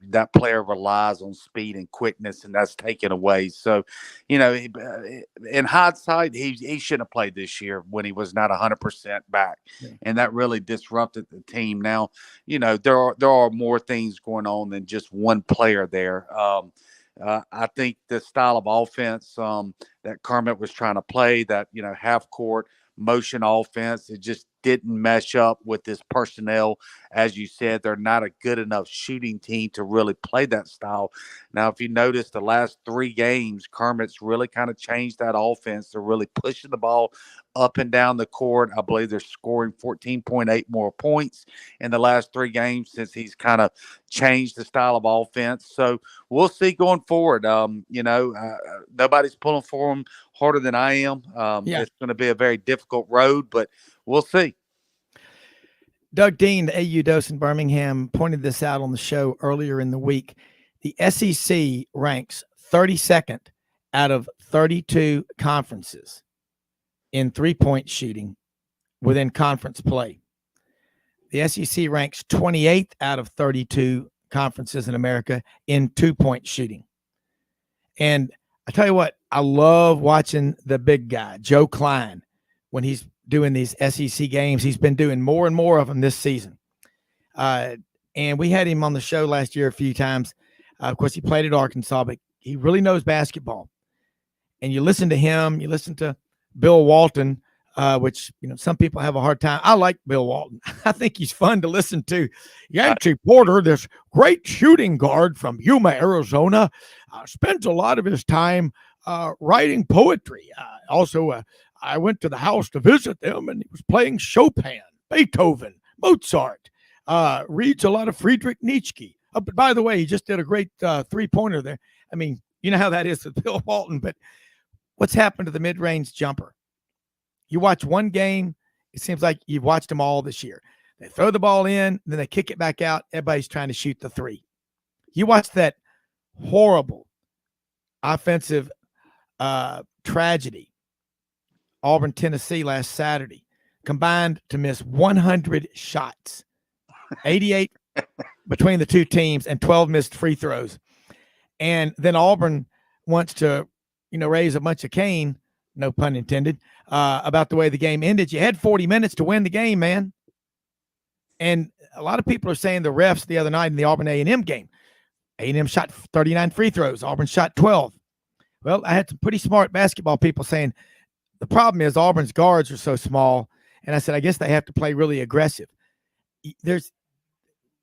that player relies on speed and quickness, and that's taken away. So, in hindsight, he shouldn't have played this year when he was not 100% back, and that really disrupted the team. Now, there are more things going on than just one player there. I think the style of offense that Kermit was trying to play, that half court motion offense, it just didn't mesh up with this personnel. As you said, they're not a good enough shooting team to really play that style. Now, if you notice the last 3 games, Kermit's really kind of changed that offense. They're really pushing the ball up and down the court. I believe they're scoring 14.8 more points in the last 3 games since he's kind of changed the style of offense. So we'll see going forward. Nobody's pulling for him harder than I am. It's going to be a very difficult road, but we'll see. Doug Dean, the AU Dose in Birmingham, pointed this out on the show earlier in the week. The SEC ranks 32nd out of 32 conferences in 3-point shooting within conference play. The SEC ranks 28th out of 32 conferences in America in 2-point shooting. And I tell you what, I love watching the big guy, Joe Klein, when he's doing these SEC games. He's been doing more and more of them this season. And we had him on the show last year a few times. Of course, he played at Arkansas, but he really knows basketball. And you listen to him, you listen to Bill Walton, which, some people have a hard time. I like Bill Walton. I think he's fun to listen to. Yancy Porter, this great shooting guard from Yuma, Arizona, spends a lot of his time writing poetry. I went to the house to visit them, and he was playing Chopin, Beethoven, Mozart, reads a lot of Friedrich Nietzsche. But by the way, he just did a great 3-pointer there. I mean, you know how that is with Bill Walton, but what's happened to the mid-range jumper? You watch one game, it seems like you've watched them all this year. They throw the ball in, then they kick it back out. Everybody's trying to shoot the 3. You watch that horrible offensive tragedy, Auburn, Tennessee last Saturday, combined to miss 100 shots, 88 between the two teams, and 12 missed free throws. And then Auburn wants to, raise a bunch of cane, no pun intended, about the way the game ended. You had 40 minutes to win the game, man. And a lot of people are saying the refs the other night in the Auburn A&M game, A&M shot 39 free throws, Auburn shot 12. Well, I had some pretty smart basketball people saying the problem is Auburn's guards are so small. And I said, I guess they have to play really aggressive. There's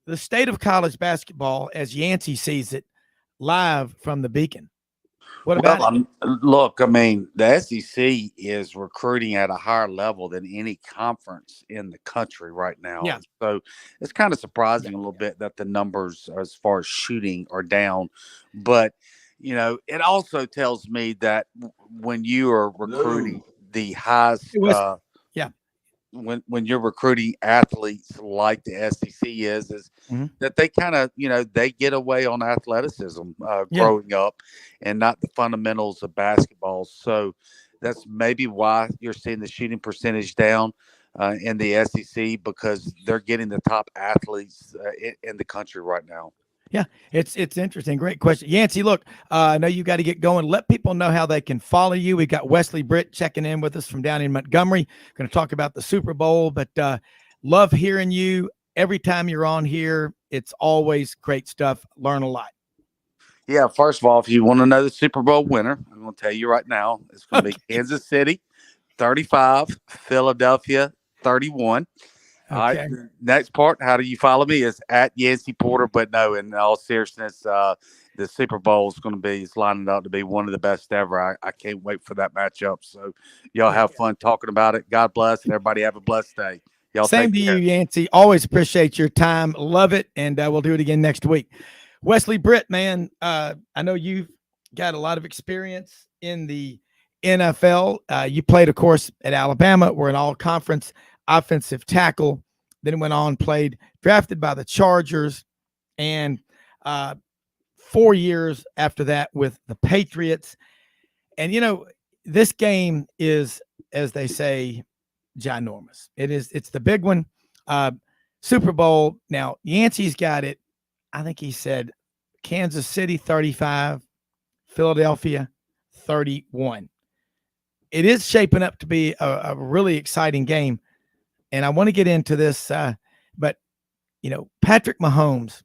the state of college basketball as Yancy sees it live from the Beacon. What about it? Look, the SEC is recruiting at a higher level than any conference in the country right now. Yeah. So it's kind of surprising a little bit that the numbers as far as shooting are down. But, it also tells me that when you are recruiting the highest when you're recruiting athletes like the SEC is that they kind of, they get away on athleticism growing up and not the fundamentals of basketball. So that's maybe why you're seeing the shooting percentage down in the SEC, because they're getting the top athletes in the country right now. Yeah, it's interesting. Great question. Yancy, look, I know you got to get going. Let people know how they can follow you. We've got Wesley Britt checking in with us from down in Montgomery. Going to talk about the Super Bowl, but love hearing you every time you're on here, it's always great stuff. Learn a lot. Yeah, first of all, if you want to know the Super Bowl winner, I'm going to tell you right now, it's going to be Kansas City 35, Philadelphia 31. All right. Okay. Next part, how do you follow me? Is at Yancy Porter. But no, in all seriousness, the Super Bowl is going to be, it's lining up to be one of the best ever. I can't wait for that matchup. So y'all have fun talking about it. God bless, and everybody have a blessed day. Y'all Same to you, Yancy. Always appreciate your time. Love it. And we'll do it again next week. Wesley, Britt, man, I know you've got a lot of experience in the NFL. You played, of course, at Alabama. We're an all-conference offensive tackle. Then went on, drafted by the Chargers, and 4 years after that with the Patriots. And, this game is, as they say, ginormous. It's the big one. Super Bowl. Now, Yancey's got it. I think he said Kansas City 35, Philadelphia 31. It is shaping up to be a really exciting game. And I want to get into this, but, Patrick Mahomes,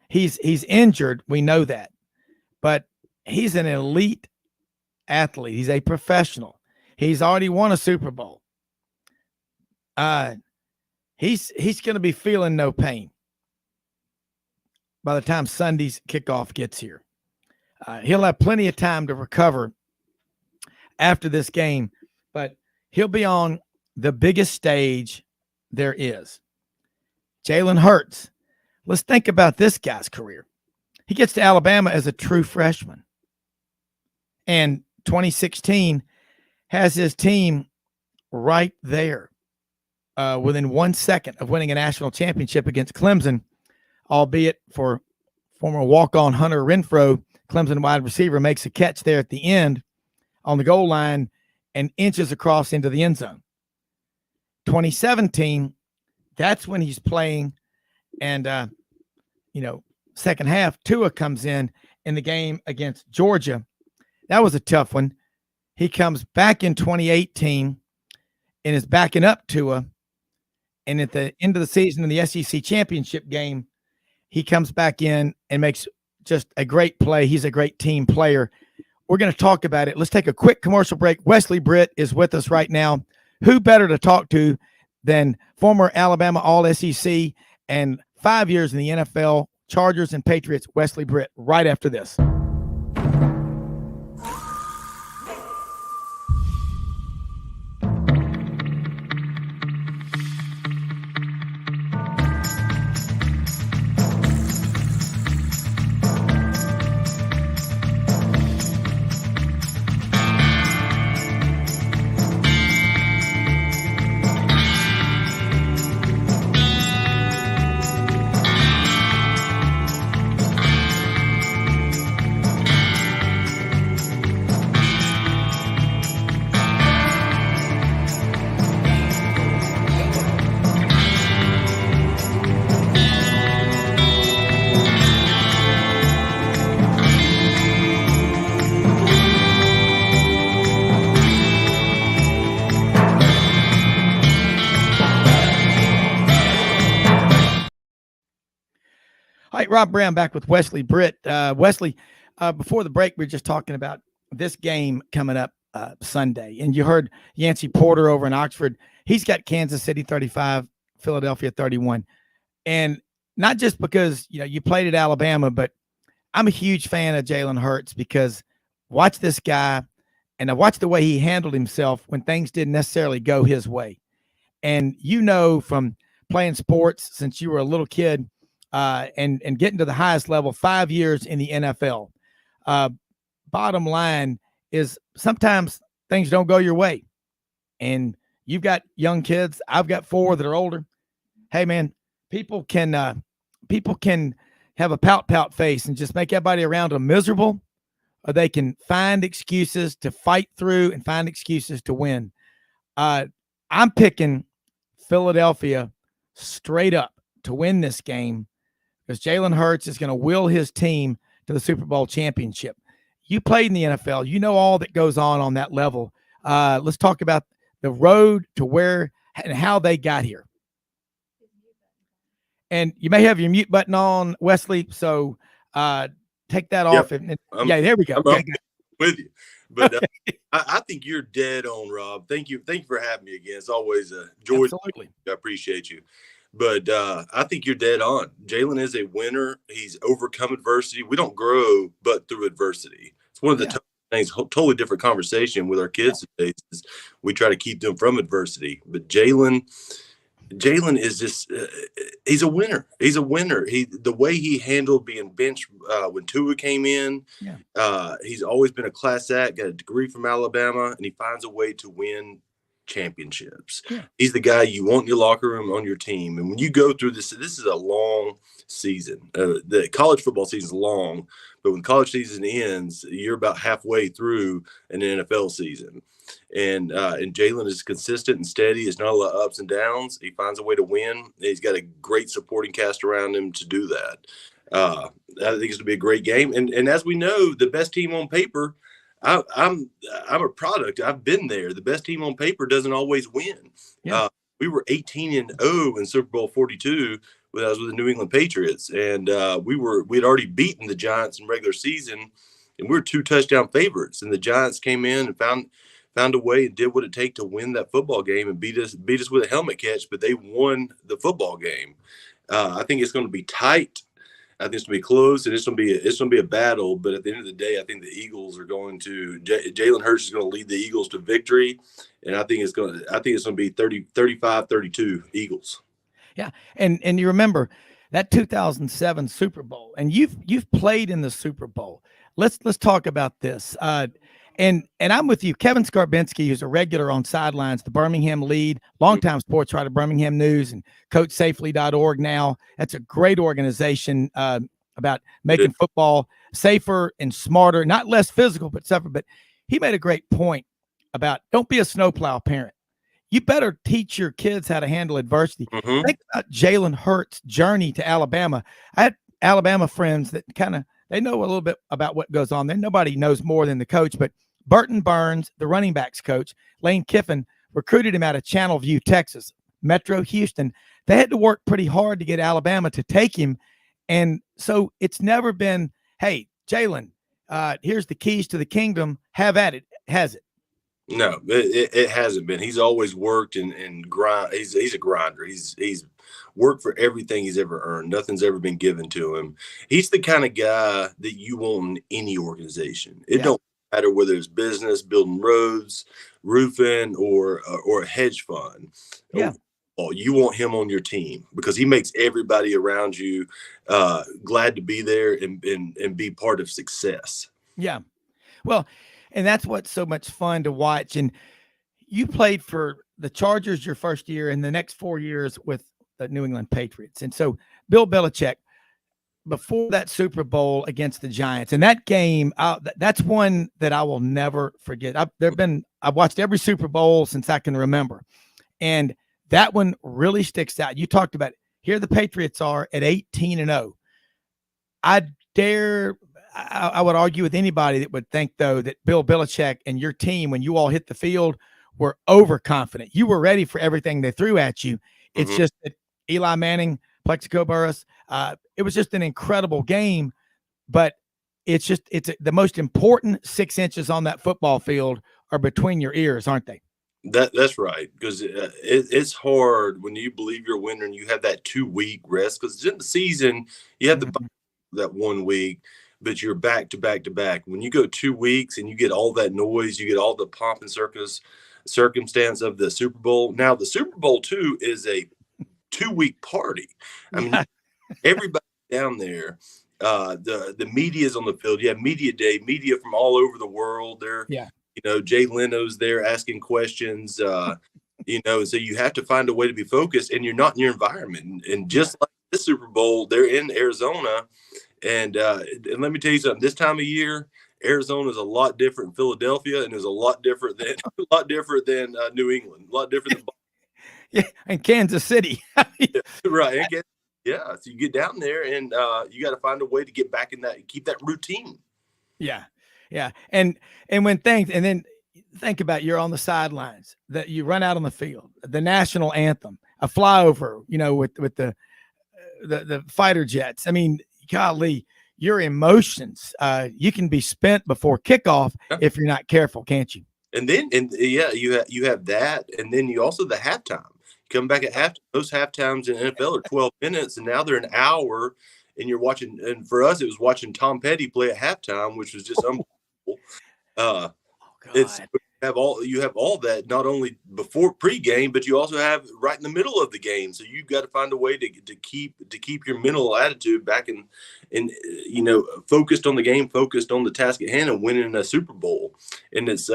he's injured. We know that. But he's an elite athlete. He's a professional. He's already won a Super Bowl. He's going to be feeling no pain by the time Sunday's kickoff gets here. He'll have plenty of time to recover after this game, but he'll be on the biggest stage there is. Jalen Hurts. Let's think about this guy's career. He gets to Alabama as a true freshman. And 2016 has his team right there within 1 second of winning a national championship against Clemson, albeit for former walk-on Hunter Renfrow. Clemson wide receiver makes a catch there at the end on the goal line and inches across into the end zone. 2017, that's when he's playing. And, second half, Tua comes in the game against Georgia. That was a tough one. He comes back in 2018 and is backing up Tua. And at the end of the season in the SEC championship game, he comes back in and makes just a great play. He's a great team player. We're going to talk about it. Let's take a quick commercial break. Wesley Britt is with us right now. Who better to talk to than former Alabama All-SEC and 5 years in the NFL, Chargers and Patriots, Wesley Britt, right after this. All right, Rob Browne back with Wesley Britt. Wesley, before the break, we were just talking about this game coming up Sunday. And you heard Yancy Porter over in Oxford. He's got Kansas City 35, Philadelphia 31. And not just because, you played at Alabama, but I'm a huge fan of Jalen Hurts because watch this guy, and I watched the way he handled himself when things didn't necessarily go his way. And from playing sports since you were a little kid, and getting to the highest level, 5 years in the NFL. Bottom line is sometimes things don't go your way. And you've got young kids. I've got 4 that are older. Hey, man, people can have a pout face and just make everybody around them miserable, or they can find excuses to fight through and find excuses to win. I'm picking Philadelphia straight up to win this game, because Jalen Hurts is going to will his team to the Super Bowl championship. You played in the NFL. You know all that goes on that level. Let's talk about the road to where and how they got here. And you may have your mute button on, Wesley. So take that off. And yeah, there we go. I'm with you. But I think you're dead on, Rob. Thank you for having me again. It's always a joy. Absolutely. I appreciate you. But I think you're dead on. Jalen is a winner. He's overcome adversity. We don't grow but through adversity. It's one of the things, totally different conversation with our kids today. Is we try to keep them from adversity. But Jalen is just he's a winner. He's a winner. The way he handled being benched when Tua came in, he's always been a class act, got a degree from Alabama, and he finds a way to win championships. He's the guy you want in your locker room, on your team. And when you go through this is a long season. The college football season is long, but when college season ends, you're about halfway through an NFL season. And Jalen is consistent and steady. It's not a lot of ups and downs. He finds a way to win. He's got a great supporting cast around him to do that. I think it's going to be a great game. And as we know, the best team on paper, I'm a product. I've been there. The best team on paper doesn't always win. We were 18-0 in Super Bowl 42 when I was with the New England Patriots, and we had already beaten the Giants in regular season, and we were 2 touchdown favorites. And the Giants came in and found a way and did what it take to win that football game and beat us with a helmet catch. But they won the football game. I think it's going to be tight. I think it's going to be close, and it's going to be a battle. But at the end of the day, I think the Eagles are going to Jalen Hurts is going to lead the Eagles to victory, and I think it's going to be 35-32 Eagles. Yeah, and you remember that 2007 Super Bowl, and you've played in the Super Bowl. Let's talk about this. And I'm with you, Kevin Skarbinski, who's a regular on Sidelines, the Birmingham lead, longtime sports writer, Birmingham News, and CoachSafely.org now. That's a great organization about making football safer and smarter, not less physical, but safer. But he made a great point about don't be a snowplow parent. You better teach your kids how to handle adversity. Think about Jalen Hurts' journey to Alabama. I had Alabama friends that they know a little bit about what goes on there. Nobody knows more than the coach, but Burton Burns, the running backs coach, Lane Kiffin, recruited him out of Channelview, Texas, Metro Houston. They had to work pretty hard to get Alabama to take him. And so it's never been, hey, Jalen, here's the keys to the kingdom. Have at it. Has it? No, it hasn't been. He's always worked and grind. He's a grinder. He's worked for everything he's ever earned. Nothing's ever been given to him. He's the kind of guy that you want in any organization. It don't matter whether it's business, building roads, roofing, or a hedge fund. Or you want him on your team because he makes everybody around you glad to be there and be part of success. Yeah. Well, and that's what's so much fun to watch. And you played for the Chargers your first year and the next 4 years with the New England Patriots. And so Bill Belichick, before that Super Bowl against the Giants, and that game, that's one that I will never forget. I've watched every Super Bowl since I can remember. And that one really sticks out. You talked about here the Patriots are at 18-0. I would argue with anybody that would think, though, that Bill Belichick and your team, when you all hit the field, were overconfident. You were ready for everything they threw at you. It's just that Eli Manning, Plexico Burress, it was just an incredible game. But it's the most important 6 inches on that football field are between your ears, aren't they? That's right, because it's hard when you believe you're a winner and you have that 2-week rest. Because in the season, you have that 1 week. But you're back to back to back. When you go 2 weeks and you get all that noise, you get all the pomp and circumstance of the Super Bowl. Now, the Super Bowl, too, is a 2-week party. I mean, everybody down there, the media is on the field. You have media day, media from all over the world. Jay Leno's there asking questions, so you have to find a way to be focused, and you're not in your environment. And just like this Super Bowl, they're in Arizona. And let me tell you something. This time of year, Arizona is a lot different than Philadelphia, and is a lot different than New England, a lot different than and Kansas City. Right. Yeah. So you get down there, and you got to find a way to get back in that, keep that routine. Yeah. And when then think about you're on the sidelines, that you run out on the field, the national anthem, a flyover, with the the fighter jets. I mean, golly, your emotions, you can be spent before kickoff if you're not careful, can't you? And then, you have that, and then you also the halftime. You come back at halftime. Most halftimes in NFL are 12 minutes, and now they're an hour. And you're watching. And for us, it was watching Tom Petty play at halftime, which was just unbelievable. It's you have all that not only before pregame, but you also have right in the middle of the game. So you've got to find a way to keep your mental attitude back and focused on the game, focused on the task at hand, and winning a Super Bowl. And it's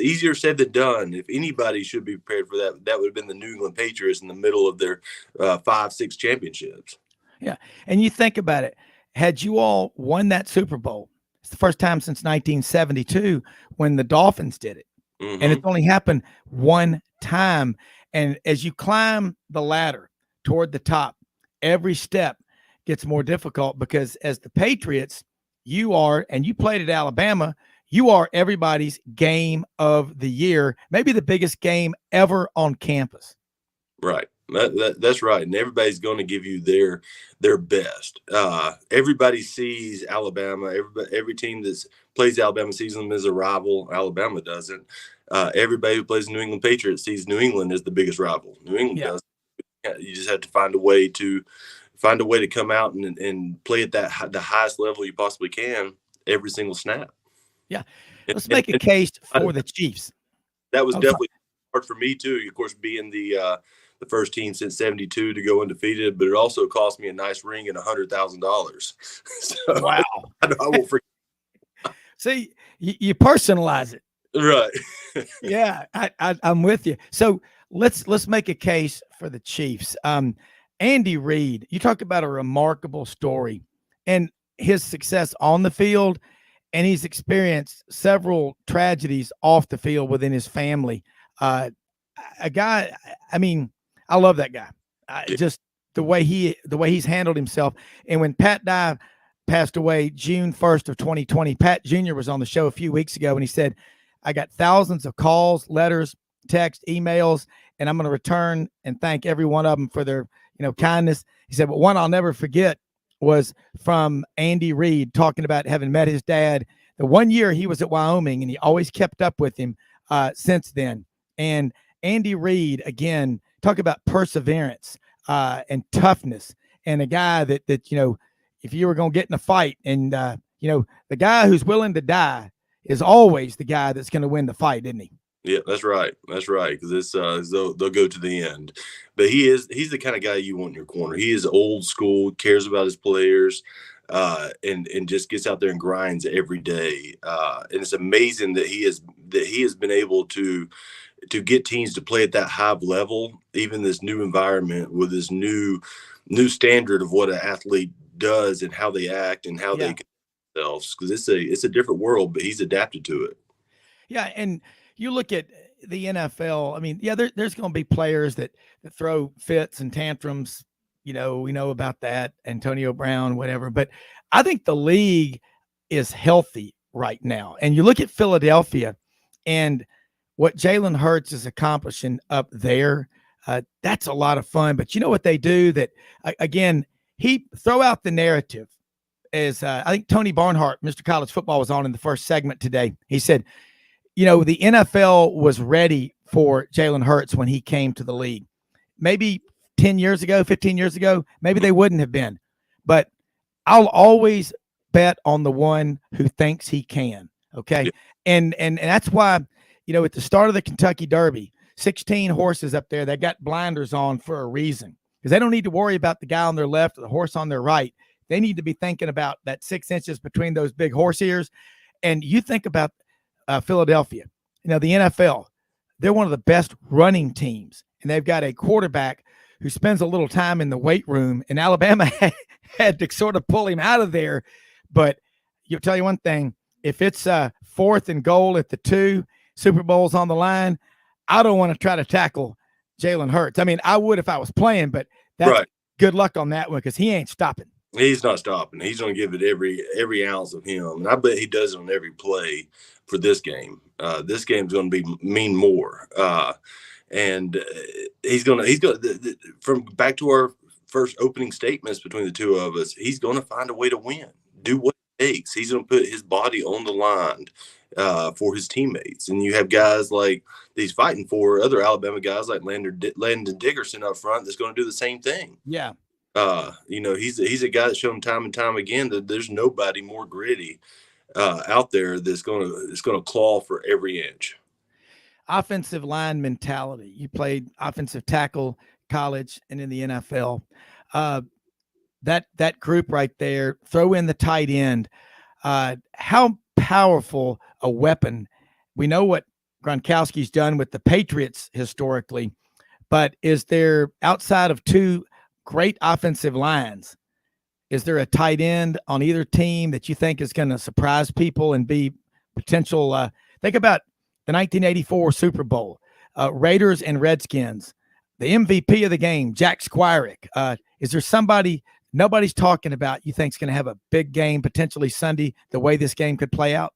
easier said than done. If anybody should be prepared for that, that would have been the New England Patriots in the middle of their 5-6 championships. Yeah, and you think about it. Had you all won that Super Bowl, it's the first time since 1972 when the Dolphins did it. Mm-hmm. And it's only happened one time. And as you climb the ladder toward the top, every step gets more difficult because as the Patriots, you are, and you played at Alabama, you are everybody's game of the year, maybe the biggest game ever on campus. Right. That's right. And everybody's going to give you their best. Everybody sees Alabama. Every team that plays Alabama sees them as a rival. Alabama doesn't. Everybody who plays New England Patriots sees New England as the biggest rival. New England does. You just have to find a way to come out and play at the highest level you possibly can every single snap. Yeah. Let's make a case for the Chiefs. That was definitely hard for me too. Of course, being the first team since '72 to go undefeated, but it also cost me a nice ring and $100,000. So, wow! I won't forget. See, you personalize it, right? Yeah, I'm with you. So let's make a case for the Chiefs. Andy Reid, you talk about a remarkable story and his success on the field, and he's experienced several tragedies off the field within his family. A guy, I mean, I love that guy. Just the way he's handled himself. And when Pat Dye passed away June 1st of 2020, Pat Jr. was on the show a few weeks ago, and he said, I got thousands of calls, letters, text, emails, and I'm going to return and thank every one of them for their, kindness. He said, but one I'll never forget was from Andy Reid talking about having met his dad the one year he was at Wyoming, and he always kept up with him since then. And Andy Reid, again, talk about perseverance and toughness, and a guy that if you were going to get in a fight, and the guy who's willing to die is always the guy that's going to win the fight, isn't he? Yeah, that's right. That's right. Because they'll go to the end. But he's the kind of guy you want in your corner. He is old school, cares about his players, and just gets out there and grinds every day. And it's amazing that he has been able to get teams to play at that high level, even this new environment with this new standard of what an athlete does and how they act and how they conduct themselves. Because it's a different world, but he's adapted to it. Yeah, and you look at the NFL. I mean, there's going to be players that throw fits and tantrums. We know about that, Antonio Brown, whatever. But I think the league is healthy right now. And you look at Philadelphia and what Jalen Hurts is accomplishing up there, that's a lot of fun. But you know what they do that, again, he throw out the narrative as I think Tony Barnhart, Mr. College Football, was on in the first segment today. He said, the NFL was ready for Jalen Hurts when he came to the league. Maybe 10 years ago, 15 years ago, maybe they wouldn't have been. But I'll always bet on the one who thinks he can. Okay. Yeah. And that's why, at the start of the Kentucky Derby, 16 horses up there, they got blinders on for a reason, because they don't need to worry about the guy on their left or the horse on their right. They need to be thinking about that 6 inches between those big horse ears. And you think about Philadelphia, the NFL, they're one of the best running teams, and they've got a quarterback who spends a little time in the weight room, and Alabama had to sort of pull him out of there. But you'll tell you one thing, if it's 4th and goal at the 2, Super Bowl's on the line, I don't want to try to tackle Jalen Hurts. I mean, I would if I was playing, but that's right. Good luck on that one, because he ain't stopping. He's not stopping. He's going to give it every ounce of him. And I bet he does it on every play for this game. This game's going to mean more. And he's going to from back to our first opening statements between the two of us, he's going to find a way to win, do what it takes. He's going to put his body on the line for his teammates. And you have guys like he's fighting for, other Alabama guys like Landon Dickerson up front that's going to do the same thing. Yeah. He's a guy that's shown time and time again that there's nobody more gritty out there that's going to claw for every inch. Offensive line mentality. You played offensive tackle, college, and in the NFL. That group right there, throw in the tight end. How powerful a weapon. We know what Gronkowski's done with the Patriots historically, but is there, outside of two great offensive lines, is there a tight end on either team that you think is going to surprise people and be potential? Think about the 1984 Super Bowl, Raiders and Redskins, the MVP of the game, Jack Squirick. Is there somebody nobody's talking about you think is going to have a big game potentially Sunday, the way this game could play out?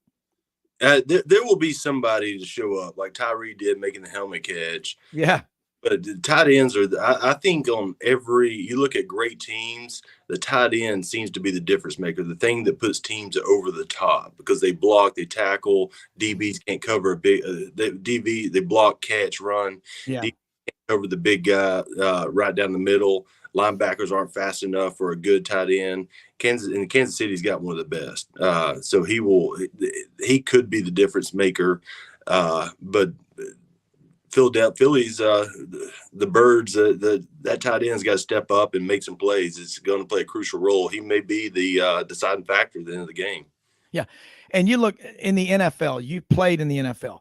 There will be somebody to show up like Tyree did making the helmet catch. Yeah. But the tight ends are, I think on you look at great teams, the tight end seems to be the difference maker, the thing that puts teams over the top because they block, they tackle, DBs can't cover a big, they block, catch, run. Yeah. DBs can't cover the big guy right down the middle. Linebackers aren't fast enough for a good tight end. Kansas City's got one of the best. So he could be the difference maker. But Philly's the Birds, that tight end's got to step up and make some plays. It's going to play a crucial role. He may be the deciding factor at the end of the game. Yeah. And you look in the NFL, you played in the NFL.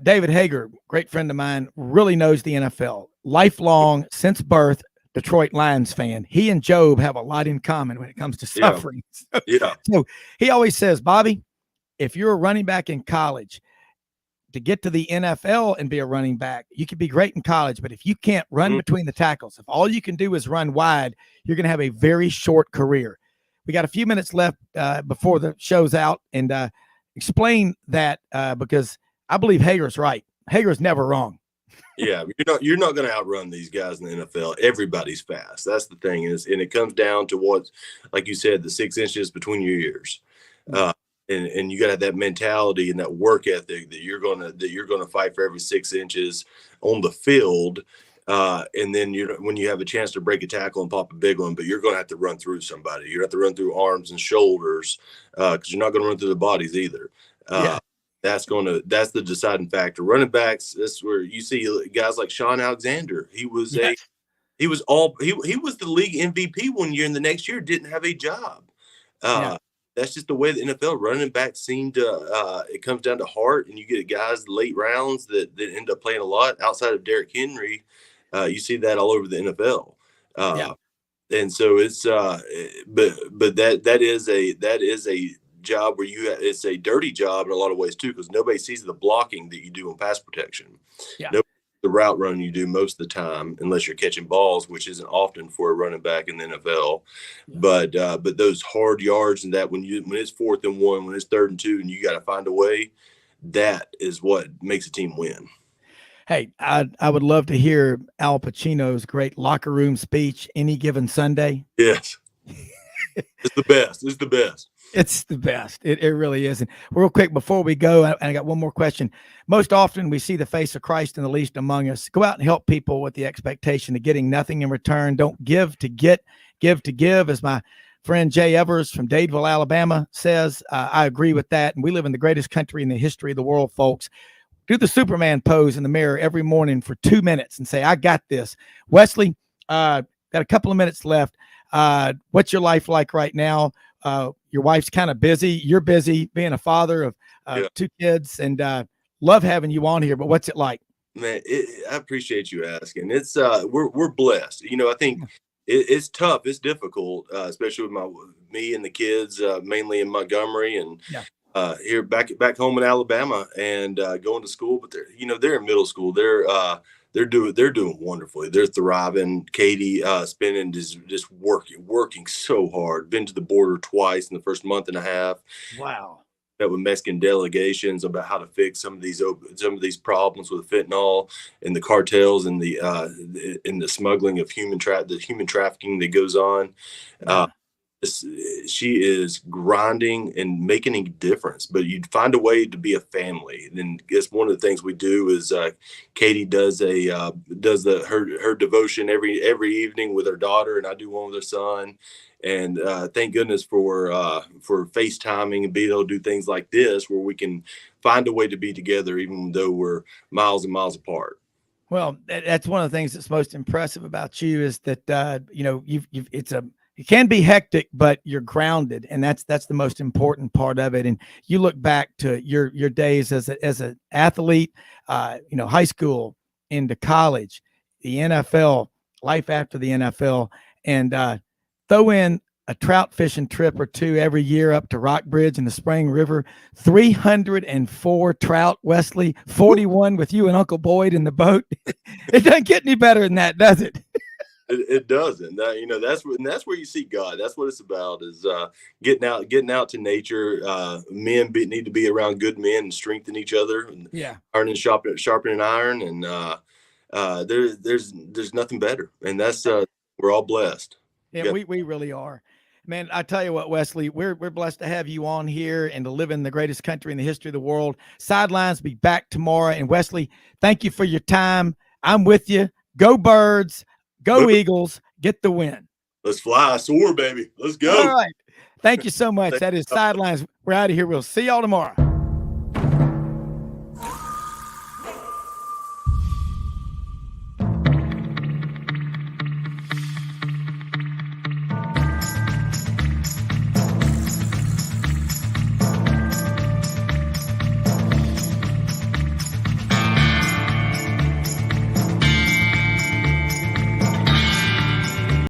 David Hager, great friend of mine, really knows the NFL. Lifelong, since birth, Detroit Lions fan. He and Job have a lot in common when it comes to suffering. Yeah. So he always says, Bobby, if you're a running back in college, to get to the NFL and be a running back, you could be great in college, but if you can't run between the tackles, if all you can do is run wide, you're going to have a very short career. We got a few minutes left before the show's out, and explain that because I believe Hager's right. Hager's never wrong. Yeah, you're not going to outrun these guys in the NFL. Everybody's fast. That's the thing and it comes down to what, like you said, the 6 inches between your ears. And you got to have that mentality and that work ethic that you're gonna fight for every 6 inches on the field. And then when you have a chance to break a tackle and pop a big one, but you're going to have to run through somebody. You have to run through arms and shoulders because you're not going to run through the bodies either. That's the deciding factor. Running backs, that's where you see guys like Sean Alexander. He was the league MVP one year, and the next year didn't have a job. That's just the way the NFL running backs seem to. It comes down to heart, and you get guys late rounds that end up playing a lot. Outside of Derrick Henry, you see that all over the NFL. And so it's but that is a job where it's a dirty job in a lot of ways too, because nobody sees the blocking that you do on pass protection. The route run you do most of the time, unless you're catching balls, which isn't often for a running back in the NFL. But those hard yards and that when it's 4th and 1, when it's 3rd and 2, and you got to find a way, that is what makes a team win. Hey, I would love to hear Al Pacino's great locker room speech any given Sunday. Yes. It's the best. It's the best. It's the best. It really is. And real quick, before we go, I got one more question. Most often we see the face of Christ in the least among us. Go out and help people with the expectation of getting nothing in return. Don't give to get, give to give, as my friend Jay Evers from Dadeville, Alabama says. I agree with that. And we live in the greatest country in the history of the world, folks. Do the Superman pose in the mirror every morning for 2 minutes and say, I got this. Wesley, got a couple of minutes left. What's your life like right now? Your wife's kind of busy. You're busy being a father of 2 kids, and love having you on here. But what's it like? Man, I appreciate you asking. It's we're blessed. I think it's tough. It's difficult, especially with me and the kids, mainly in Montgomery and here back home in Alabama and going to school. But they're in middle school. They're doing wonderfully. They're thriving. Katie spending just working so hard. Been to the border twice in the first month and a half. Wow. met with Mexican delegations about how to fix some of these problems with fentanyl and the cartels and the smuggling of human trafficking that goes on. She is grinding and making a difference, but you'd find a way to be a family. And I guess one of the things we do is Katie does her devotion every evening with her daughter, and I do one with her son. And thank goodness for FaceTiming and being able to do things like this, where we can find a way to be together, even though we're miles and miles apart. Well, that's one of the things that's most impressive about you is that it can be hectic, but you're grounded, and that's the most important part of it. And you look back to your days as an athlete, high school into college, the NFL, life after the NFL, and throw in a trout fishing trip or two every year up to Rockbridge in the Spring River. 304 trout, Wesley, 41 with you and Uncle Boyd in the boat. It doesn't get any better than that, does it? It doesn't. That's where you see God. That's what it's about, is getting out to nature. Men need to be around good men and strengthen each other. And iron and sharpening iron. And there's nothing better. And that's we're all blessed. Yeah, we really are. Man, I tell you what, Wesley, we're blessed to have you on here and to live in the greatest country in the history of the world. Sidelines be back tomorrow. And Wesley, thank you for your time. I'm with you. Go Birds. Go Eagles, get the win. Let's fly, soar, baby. Let's go. All right. Thank you so much. That is Sidelines. We're out of here. We'll see y'all tomorrow.